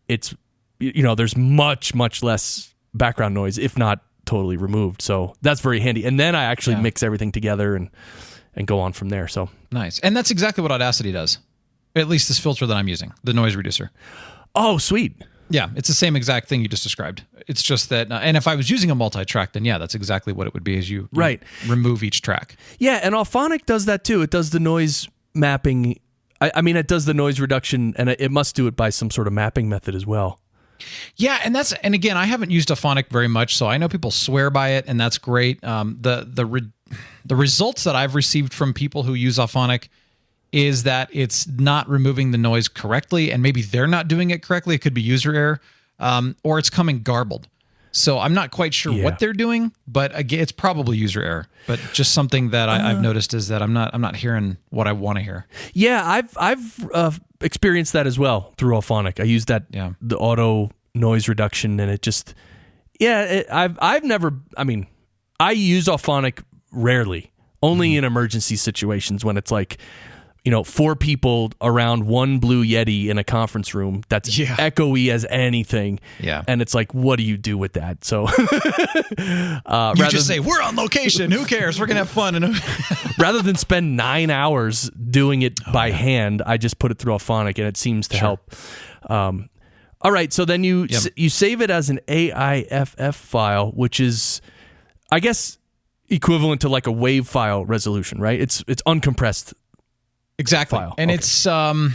it's there's much, much less background noise, if not totally removed. So that's very handy. And then I actually mix everything together and go on from there. So nice. And that's exactly what Audacity does. At least this filter that I'm using, the noise reducer. Oh, sweet. Yeah, it's the same exact thing you just described. It's just that, and if I was using a multi-track, then yeah, that's exactly what it would be as you remove each track. Yeah, and Auphonic does that too. It does the noise mapping. I mean, it does the noise reduction, and it must do it by some sort of mapping method as well. Yeah, and again, I haven't used Auphonic very much, so I know people swear by it, and that's great. The results that I've received from people who use Auphonic is that it's not removing the noise correctly, and maybe they're not doing it correctly. It could be user error, or it's coming garbled. So I'm not quite sure what they're doing, but again, it's probably user error. But just something that I've noticed is that I'm not hearing what I want to hear. Yeah, I've experienced that as well through Auphonic. I used that the auto noise reduction, and it just I've never. I mean, I use Auphonic rarely, only in emergency situations when it's like, 4 people around one Blue Yeti in a conference room that's echoey as anything. Yeah. And it's like, what do you do with that? So you just say, we're on location. Who cares? We're going to have fun. And rather than spend 9 hours doing it by hand, I just put it through Auphonic, and it seems to help. All right. So then you save it as an AIFF file, which is, I guess, equivalent to like a WAV file resolution, right? It's uncompressed. Exactly. File. And it's and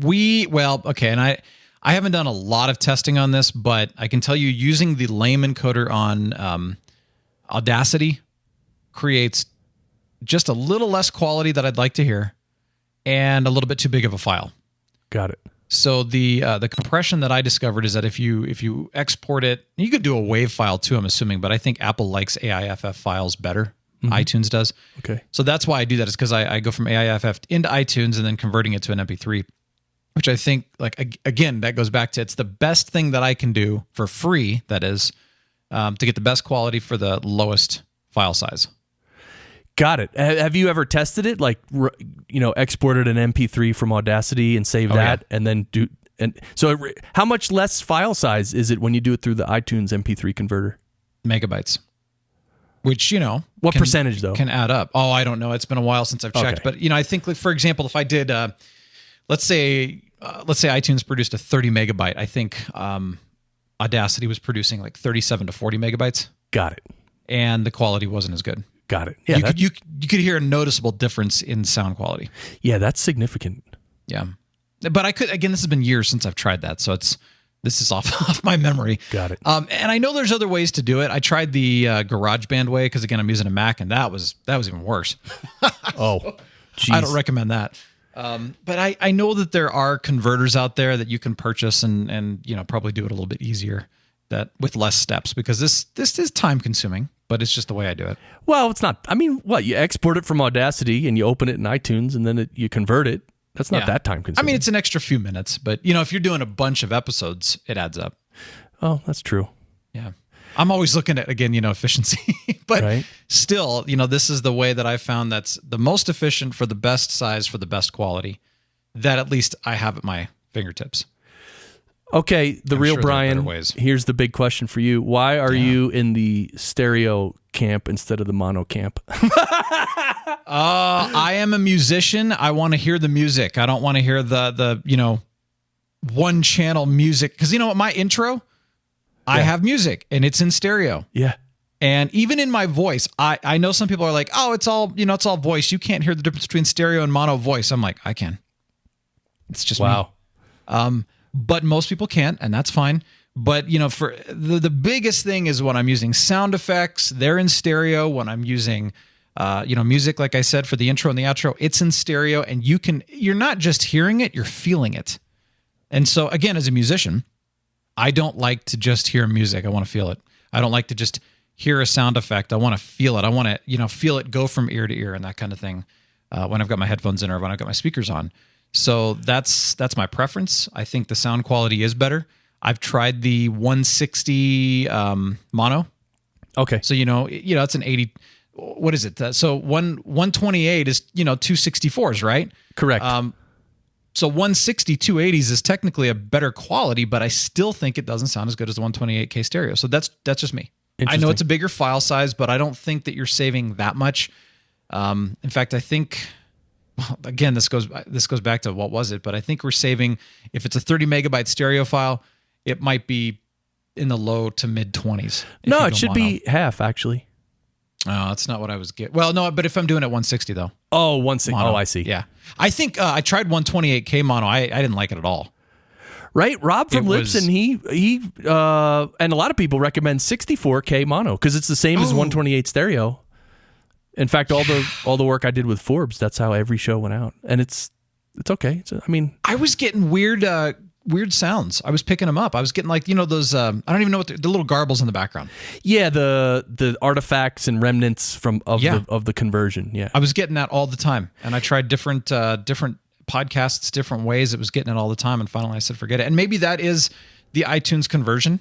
I haven't done a lot of testing on this, but I can tell you using the lame encoder on Audacity creates just a little less quality that I'd like to hear and a little bit too big of a file. Got it. So the compression that I discovered is that if you export it, you could do a WAV file too, I'm assuming, but I think Apple likes AIFF files better. iTunes does. Okay. So that's why I do that, is because I go from AIFF into iTunes and then converting it to an MP3, which I think, again, that goes back to it's the best thing that I can do for free, that is, to get the best quality for the lowest file size. Got it. Have you ever tested it? Exported an MP3 from Audacity and saved that, and then do... And so how much less file size is it when you do it through the iTunes MP3 converter? Megabytes. Which, what percentage though can add up? Oh, I don't know. It's been a while since I've checked, but I think, for example, if I did, let's say iTunes produced a 30 megabyte, I think Audacity was producing like 37 to 40 megabytes. Got it. And the quality wasn't as good. Got it. Yeah, you could hear a noticeable difference in sound quality. Yeah, that's significant. Yeah, but I could, again, this has been years since I've tried that, so this is off my memory. Got it. And I know there's other ways to do it. I tried the GarageBand way because, again, I'm using a Mac, and that was even worse. Oh, geez. I don't recommend that. But I know that there are converters out there that you can purchase and probably do it a little bit easier, that with less steps, because this is time consuming, but it's just the way I do it. Well, it's not. I mean, you export it from Audacity and you open it in iTunes and then you convert it. That's not that time consuming. I mean, it's an extra few minutes, but if you're doing a bunch of episodes, it adds up. Oh, that's true. Yeah. I'm always looking at, again, efficiency, but still, this is the way that I found that's the most efficient for the best size, for the best quality, that at least I have at my fingertips. Okay, the real Brian, here's the big question for you. Why are you in the stereo camp instead of the mono camp? I am a musician. I want to hear the music. I don't want to hear the one channel music. Because my intro, I have music and it's in stereo. Yeah. And even in my voice, I know some people are like, oh, it's all voice. You can't hear the difference between stereo and mono voice. I'm like, I can. It's just me. But most people can't, and that's fine. But, for the biggest thing is when I'm using sound effects, they're in stereo. When I'm using, music, like I said, for the intro and the outro, it's in stereo, and you're not just hearing it, you're feeling it. And so, again, as a musician, I don't like to just hear music. I want to feel it. I don't like to just hear a sound effect. I want to feel it. I want to, feel it go from ear to ear and that kind of thing when I've got my headphones in or when I've got my speakers on. So that's my preference. I think the sound quality is better. I've tried the 160 mono. Okay. So it's an 80. What is it? So 128 is 264s, right? Correct. So 160 280s is technically a better quality, but I still think it doesn't sound as good as the 128K stereo. So that's just me. I know it's a bigger file size, but I don't think that you're saving that much. In fact, I think, well, again, this goes back to what was it, but I think we're saving, if it's a 30 megabyte stereo file, it might be in the low to mid 20s. No, it should be half, actually. Oh, that's not what I was getting. Well, no, but if I'm doing it 160 though. Oh, 160. Mono. Oh, I see. Yeah. I think I tried 128K mono. I didn't like it at all. Right? Rob from Libsyn, he and a lot of people recommend 64K mono because it's the same as 128 stereo. In fact, all the work I did with Forbes, that's how every show went out. And it's okay. I was getting weird sounds. I was picking them up. I was getting like, those, I don't even know what the little garbles in the background. Yeah, the artifacts and remnants of the conversion. Yeah. I was getting that all the time. And I tried different podcasts, different ways. It was getting it all the time. And finally I said, forget it. And maybe that is the iTunes conversion.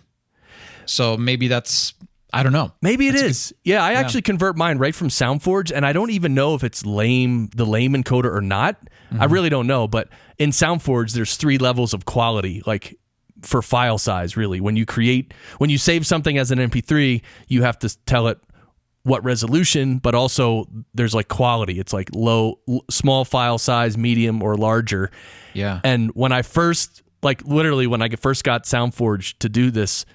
So maybe that's, I don't know. Maybe it is. Yeah, I actually convert mine right from SoundForge, and I don't even know if it's the lame encoder or not. Mm-hmm. I really don't know, but in SoundForge, there's 3 levels of quality, like for file size, really. When you save something as an MP3, you have to tell it what resolution, but also there's like quality. It's like small file size, medium, or larger. Yeah. And when I first, literally when I first got SoundForge to do this,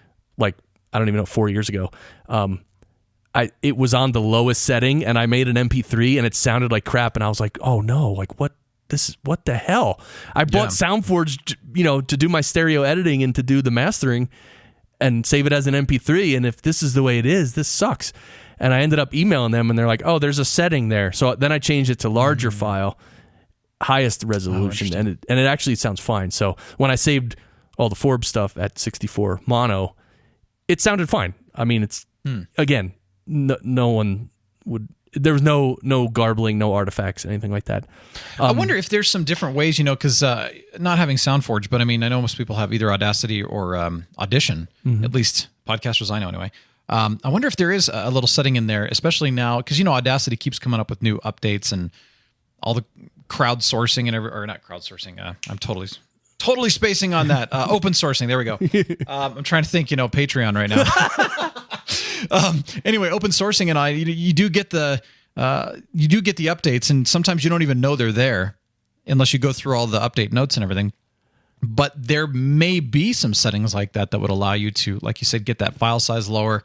I don't even know, 4 years ago, it was on the lowest setting, and I made an MP3, and it sounded like crap, and I was like, oh no, what the hell? I bought SoundForge, to do my stereo editing and to do the mastering and save it as an MP3, and if this is the way it is, this sucks. And I ended up emailing them, and they're like, oh, there's a setting there. So then I changed it to larger file, highest resolution, and it actually sounds fine. So when I saved all the Forbes stuff at 64 mono, it sounded fine. I mean, it's, again, no one would, there was no garbling, no artifacts, anything like that. I wonder if there's some different ways, because not having SoundForge, but I mean, I know most people have either Audacity or Audition, at least podcasters I know anyway. I wonder if there is a little setting in there, especially now, because, Audacity keeps coming up with new updates and all the crowdsourcing and or not crowdsourcing. I'm totally spacing on that. Open sourcing. There we go. I'm trying to think, Patreon right now. Anyway, open sourcing, and you do get the updates, and sometimes you don't even know they're there unless you go through all the update notes and everything. But there may be some settings like that would allow you to, like you said, get that file size lower,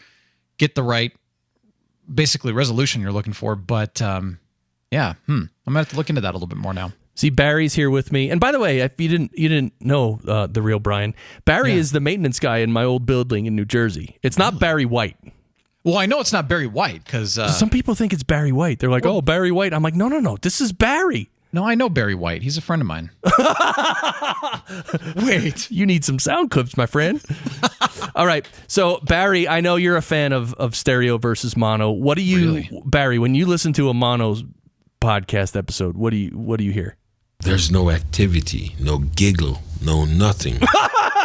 get the right, basically resolution you're looking for. But I'm gonna have to look into that a little bit more now. See, Barry's here with me. And by the way, if you didn't know the real Brian, Barry is the maintenance guy in my old building in New Jersey. It's not Barry White. Well, I know it's not Barry White because some people think it's Barry White. They're like, oh, Barry White. I'm like, no, this is Barry. No, I know Barry White. He's a friend of mine. Wait. You need some sound clips, my friend. All right. So, Barry, I know you're a fan of stereo versus mono. What do you, really? Barry, when you listen to a mono podcast episode, what do you hear? There's no activity, no giggle, no nothing.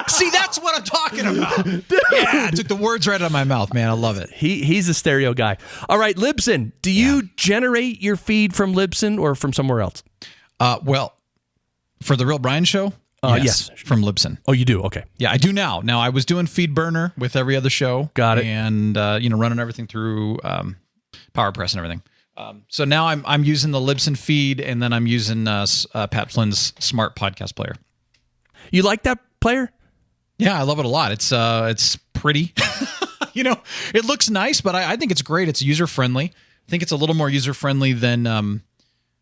See, that's what I'm talking about. Yeah, I took the words right out of my mouth, man. I love it. He's a stereo guy. All right, Libsyn. Do you generate your feed from Libsyn or from somewhere else? Well, for the Real Brian Show, yes, from Libsyn. Oh, you do? Okay. Yeah, I do now. Now, I was doing FeedBurner with every other show. Got it. And, running everything through PowerPress and everything. So now I'm using the Libsyn feed, and then I'm using Pat Flynn's smart podcast player. You like that player? Yeah, I love it a lot. It's pretty. It looks nice, but I think it's great. It's user friendly. I think it's a little more user friendly than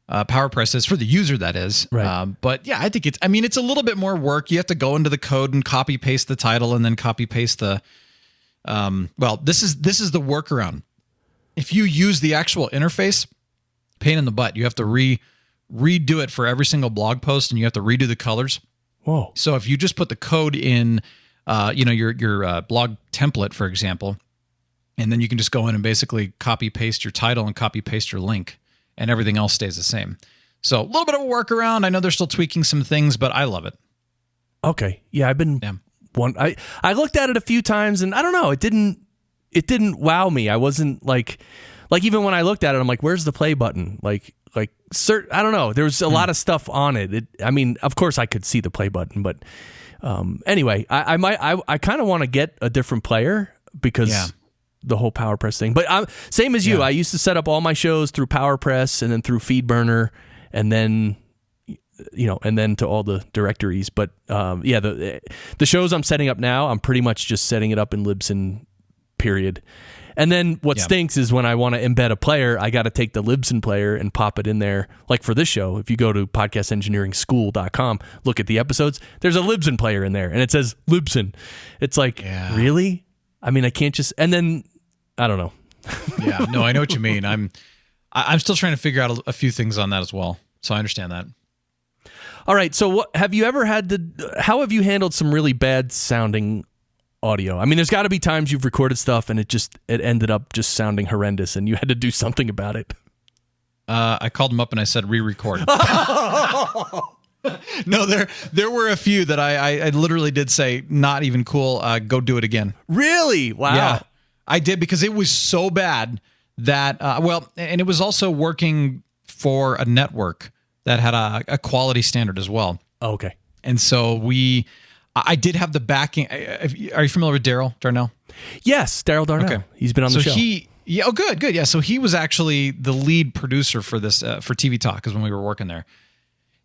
PowerPress is for the user. That is, right. But yeah, I think it's a little bit more work. You have to go into the code and copy paste the title, and then copy paste the. This is the workaround. If you use the actual interface, pain in the butt. You have to redo it for every single blog post, and you have to redo the colors. Whoa! So if you just put the code in, your blog template, for example, and then you can just go in and basically copy paste your title and copy paste your link, and everything else stays the same. So a little bit of a workaround. I know they're still tweaking some things, but I love it. Okay, yeah, I've been I looked at it a few times, and I don't know, it didn't wow me. I wasn't like even when I looked at it, I'm like, where's the play button? I don't know. There was a lot of stuff on it. Of course I could see the play button, but anyway, I kind of want to get a different player because the whole PowerPress thing. But I'm same as you. Yeah. I used to set up all my shows through PowerPress and then through FeedBurner, and then to all the directories. But the shows I'm setting up now, I'm pretty much just setting it up in Libsyn, period. And then what stinks is when I want to embed a player, I got to take the Libsyn player and pop it in there. Like for this show, if you go to podcastengineeringschool.com, look at the episodes, there's a Libsyn player in there, and it says Libsyn. It's like, really? I mean, I can't just... And then, I don't know. Yeah, no, I know what you mean. I'm still trying to figure out a few things on that as well, so I understand that. All right, so have you ever how have you handled some really bad sounding audio? I mean, there's got to be times you've recorded stuff and it ended up just sounding horrendous and you had to do something about it. I called him up and I said, re-record. No, there were a few that I literally did say, not even cool, go do it again. Really? Wow. Yeah, I did, because it was so bad that, and it was also working for a network that had a quality standard as well. Oh, okay. And so I did have the backing. Are you familiar with Daryl Darnell? Yes, Daryl Darnell. Okay. He's been on the show. Good. Yeah, so he was actually the lead producer for this, for TV Talk, because when we were working there.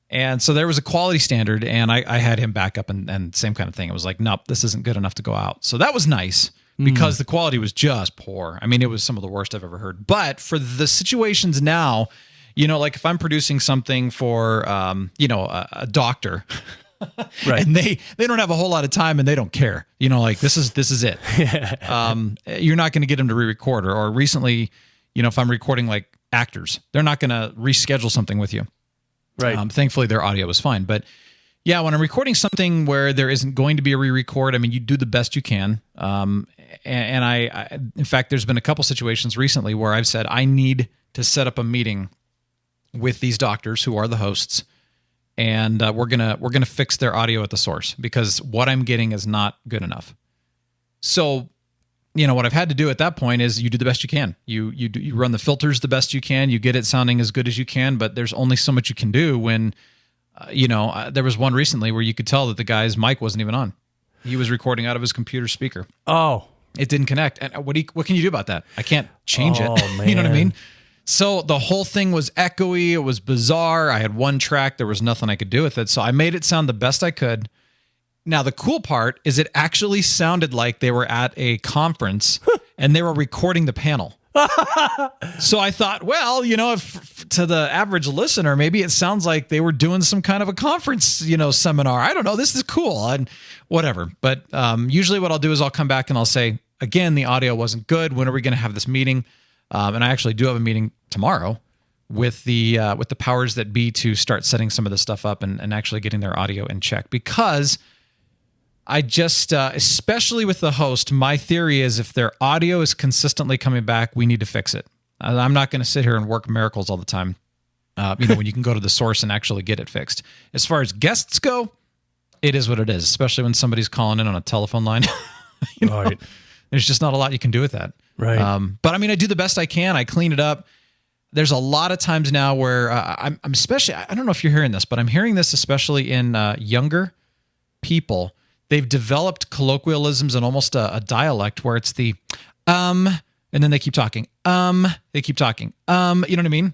And so there was a quality standard, and I had him back up, and same kind of thing. It was like, nope, this isn't good enough to go out. So that was nice, because the quality was just poor. I mean, it was some of the worst I've ever heard. But for the situations now, like if I'm producing something for, a doctor... Right. And they don't have a whole lot of time, and they don't care. Like this is it. You're not going to get them to re-record, or recently, if I'm recording like actors, they're not going to reschedule something with you. Right. Thankfully, their audio was fine. But yeah, when I'm recording something where there isn't going to be a re-record, I mean, you do the best you can. And I, in fact, there's been a couple situations recently where I've said I need to set up a meeting with these doctors who are the hosts. And we're gonna fix their audio at the source, because what I'm getting is not good enough. So, what I've had to do at that point is you do the best you can. You run the filters the best you can. You get it sounding as good as you can. But there's only so much you can do when, there was one recently where you could tell that the guy's mic wasn't even on. He was recording out of his computer speaker. Oh, it didn't connect. And what can you do about that? I can't change it. Man. You know what I mean? So the whole thing was echoey. It was bizarre. I had one track. There was nothing I could do with it. So I made it sound the best I could. Now, the cool part is it actually sounded like they were at a conference and they were recording the panel. So I thought, well, if to the average listener, maybe it sounds like they were doing some kind of a conference, seminar. I don't know. This is cool and whatever. But usually what I'll do is I'll come back and I'll say, again, the audio wasn't good. When are we going to have this meeting? And I actually do have a meeting tomorrow with the powers that be to start setting some of this stuff up and actually getting their audio in check. Because I just, especially with the host, my theory is if their audio is consistently coming back, we need to fix it. I'm not going to sit here and work miracles all the time, when you can go to the source and actually get it fixed. As far as guests go, it is what it is, especially when somebody's calling in on a telephone line. Right. There's just not a lot you can do with that. Right. But I mean, I do the best I can. I clean it up. There's a lot of times now where I'm especially, I don't know if you're hearing this, but I'm hearing this especially in younger people. They've developed colloquialisms and almost a dialect where it's the, and then they keep talking. They keep talking. You know what I mean?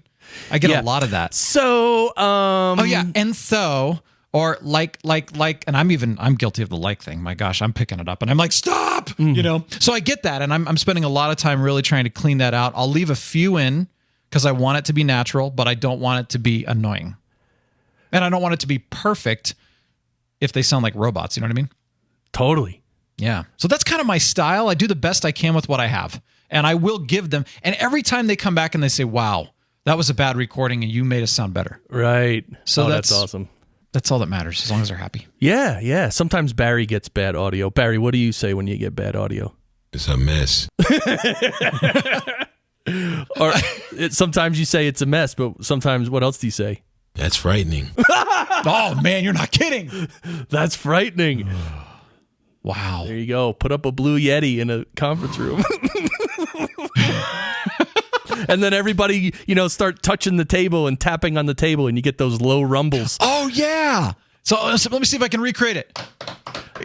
I get a lot of that. So, oh yeah. And so, or like, and I'm guilty of the like thing. My gosh, I'm picking it up and I'm like, stop, So I get that. And I'm spending a lot of time really trying to clean that out. I'll leave a few in because I want it to be natural, but I don't want it to be annoying. And I don't want it to be perfect if they sound like robots. You know what I mean? Totally. Yeah. So that's kind of my style. I do the best I can with what I have. And I will give them, and every time they come back and they say, wow, that was a bad recording and you made us sound better. Right. So that's awesome. That's all that matters, as long as they're happy. Yeah. Sometimes Barry gets bad audio. Barry, what do you say when you get bad audio? It's a mess. Or sometimes you say it's a mess, but sometimes what else do you say? That's frightening. Oh, man, you're not kidding. That's frightening. Wow. There you go. Put up a blue Yeti in a conference room. And then everybody, start touching the table and tapping on the table, and you get those low rumbles. Oh, yeah. So let me see if I can recreate it.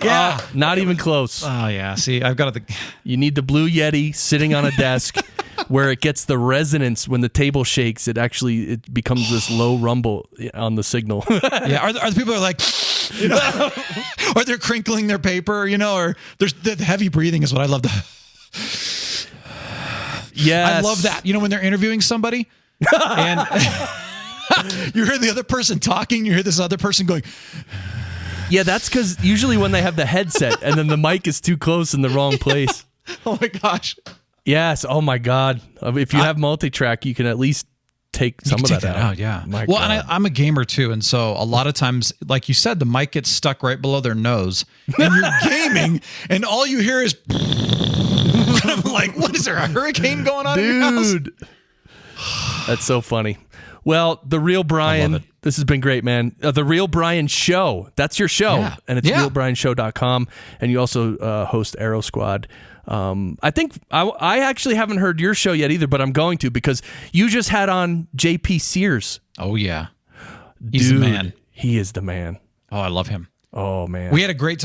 Yeah. Not even close. Oh, yeah. See, I've got You need the Blue Yeti sitting on a desk where it gets the resonance when the table shakes. It becomes this low rumble on the signal. Yeah. Are the people are like, or they're crinkling their paper, or there's the heavy breathing is what I love to. Yes. I love that. When they're interviewing somebody and you hear the other person talking, you hear this other person going. Yeah, that's because usually when they have the headset and then the mic is too close in the wrong place. Oh my gosh. Yes. Oh my God. If you have multi-track, you can at least take some of that out. Yeah. My well, God. and I'm a gamer too, and so a lot of times, like you said, the mic gets stuck right below their nose, and you're gaming, and all you hear is. I'm like, what is there, a hurricane going on in your house? Dude. That's so funny. Well, The Real Brian, this has been great, man. The Real Brian Show. That's your show. And it's realbrianshow.com. And you also host Aero Squad. I think I actually haven't heard your show yet either, but I'm going to because you just had on JP Sears. Oh, yeah. He's the man. He is the man. Oh, I love him. Oh, man. We had a great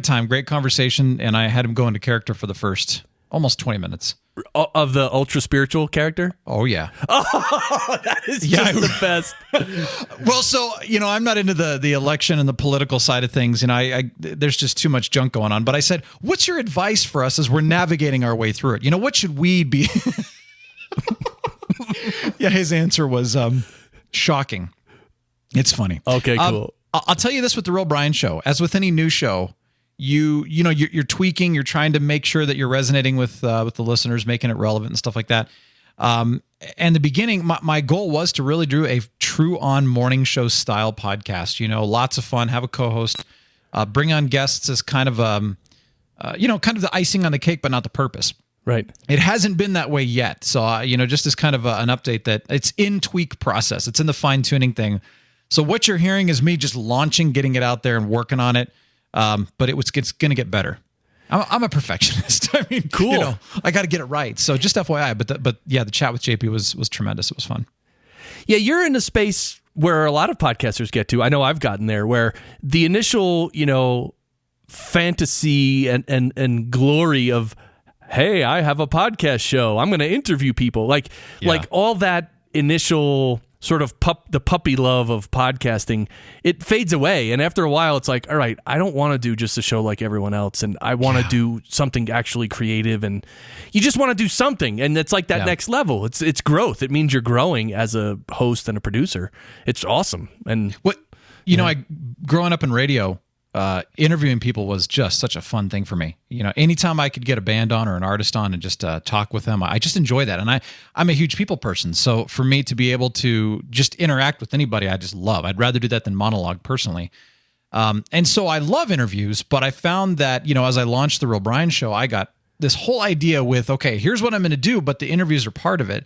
time, great conversation, and I had him go into character for the first almost 20 minutes. Of the ultra spiritual character? Oh, yeah. Oh, that is just the best. Well, so, I'm not into the election and the political side of things. There's just too much junk going on. But I said, what's your advice for us as we're navigating our way through it? What should we be? Yeah, his answer was shocking. It's funny. Okay, cool. I'll tell you this with The Real Brian Show. As with any new show, you're tweaking, you're trying to make sure that you're resonating with the listeners, making it relevant and stuff like that. And the beginning, my goal was to really do a true on morning show style podcast. Lots of fun, have a co-host, bring on guests as kind of kind of the icing on the cake, but not the purpose. Right. It hasn't been that way yet. So, just as kind of an update that it's in tweak process. It's in the fine tuning thing. So what you're hearing is me just launching, getting it out there and working on it. But it's going to get better. I'm a perfectionist. I mean, cool. I got to get it right. So just FYI, but yeah, the chat with JP was tremendous. It was fun. Yeah, you're in a space where a lot of podcasters get to. I know I've gotten there where the initial, fantasy and glory of, hey, I have a podcast show. I'm going to interview people. Like all that initial sort of the puppy love of podcasting, it fades away. And after a while, it's like, all right, I don't want to do just a show like everyone else. And I want to do something actually creative. And you just want to do something. And it's like that next level. It's growth. It means you're growing as a host and a producer. It's awesome. And growing up in radio, interviewing people was just such a fun thing for me. Anytime I could get a band on or an artist on and just talk with them, I just enjoy that. And I'm a huge people person. So for me to be able to just interact with anybody, I just love. I'd rather do that than monologue personally. And so I love interviews, but I found that, as I launched The Real Brian Show, I got this whole idea with, okay, here's what I'm going to do, but the interviews are part of it.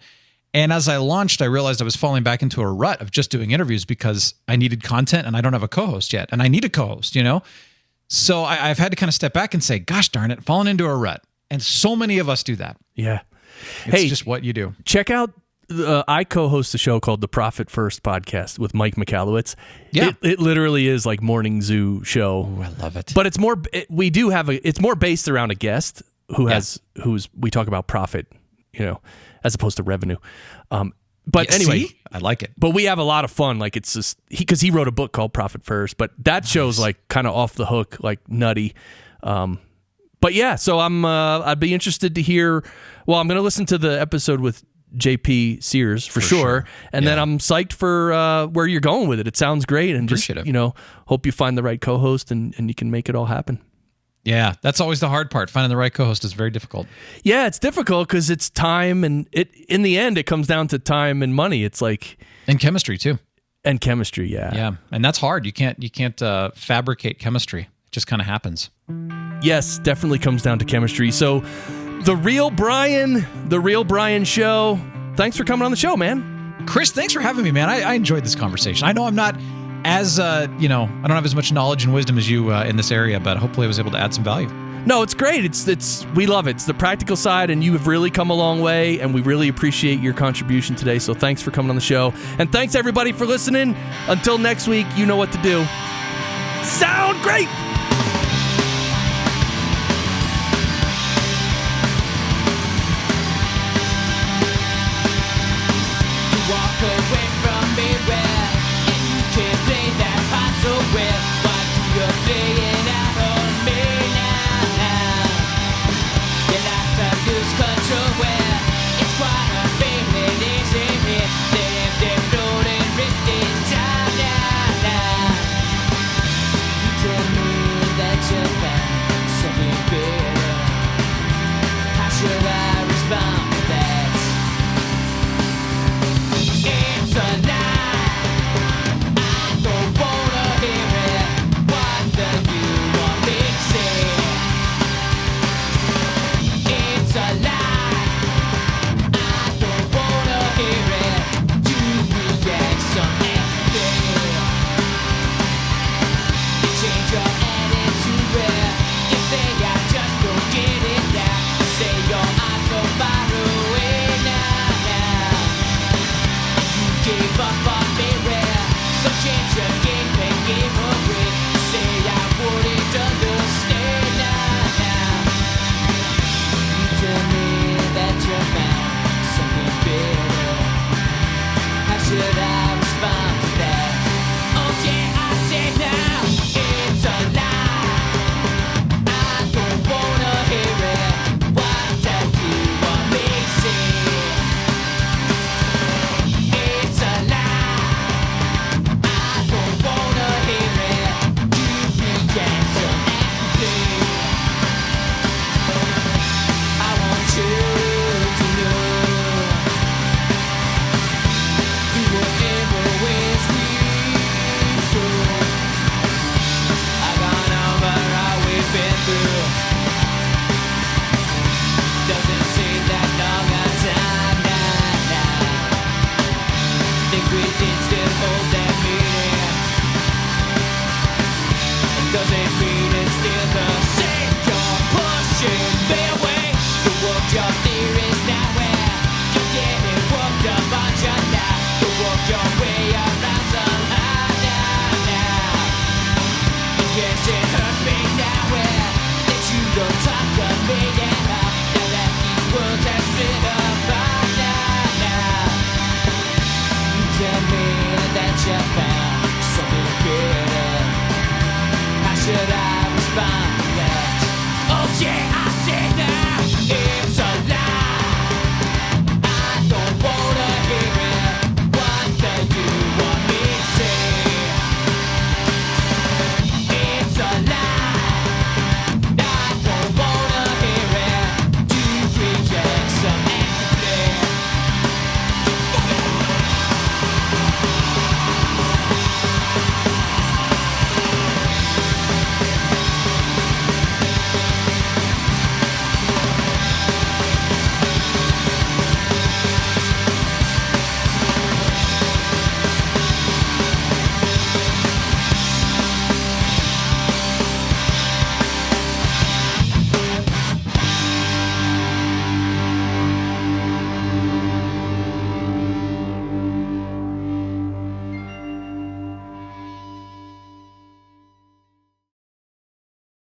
And as I launched, I realized I was falling back into a rut of just doing interviews because I needed content and I don't have a co-host yet. And I need a co-host, So I've had to kind of step back and say, gosh darn it, fallen into a rut. And so many of us do that. Yeah. It's just what you do. Check out, I co-host a show called the Profit First Podcast with Mike McAllowitz. Yeah. It literally is like morning zoo show. Ooh, I love it. But it's more, it's more based around a who's we talk about profit, as opposed to revenue. But anyway, I like it. But we have a lot of fun. Like it's just because he wrote a book called Profit First, but that show's like kind of off the hook, like nutty. But yeah, so I'd be interested to hear. Well, I'm going to listen to the episode with JP Sears for sure. And then I'm psyched for where you're going with it. It sounds great, and just hope you find the right co-host and you can make it all happen. Yeah, that's always the hard part. Finding the right co-host is very difficult. Yeah, it's difficult because it's time, and in the end, it comes down to time and money. It's like and chemistry too. And chemistry, yeah, and that's hard. You can't fabricate chemistry. It just kind of happens. Yes, definitely comes down to chemistry. So, The Real Brian Show. Thanks for coming on the show, man. Chris, thanks for having me, man. I enjoyed this conversation. I know I'm not as, I don't have as much knowledge and wisdom as you in this area, but hopefully I was able to add some value. No, it's great. We love it. It's the practical side, and you have really come a long way, and we really appreciate your contribution today. So thanks for coming on the show. And thanks, everybody, for listening. Until next week, you know what to do. Sound great! does a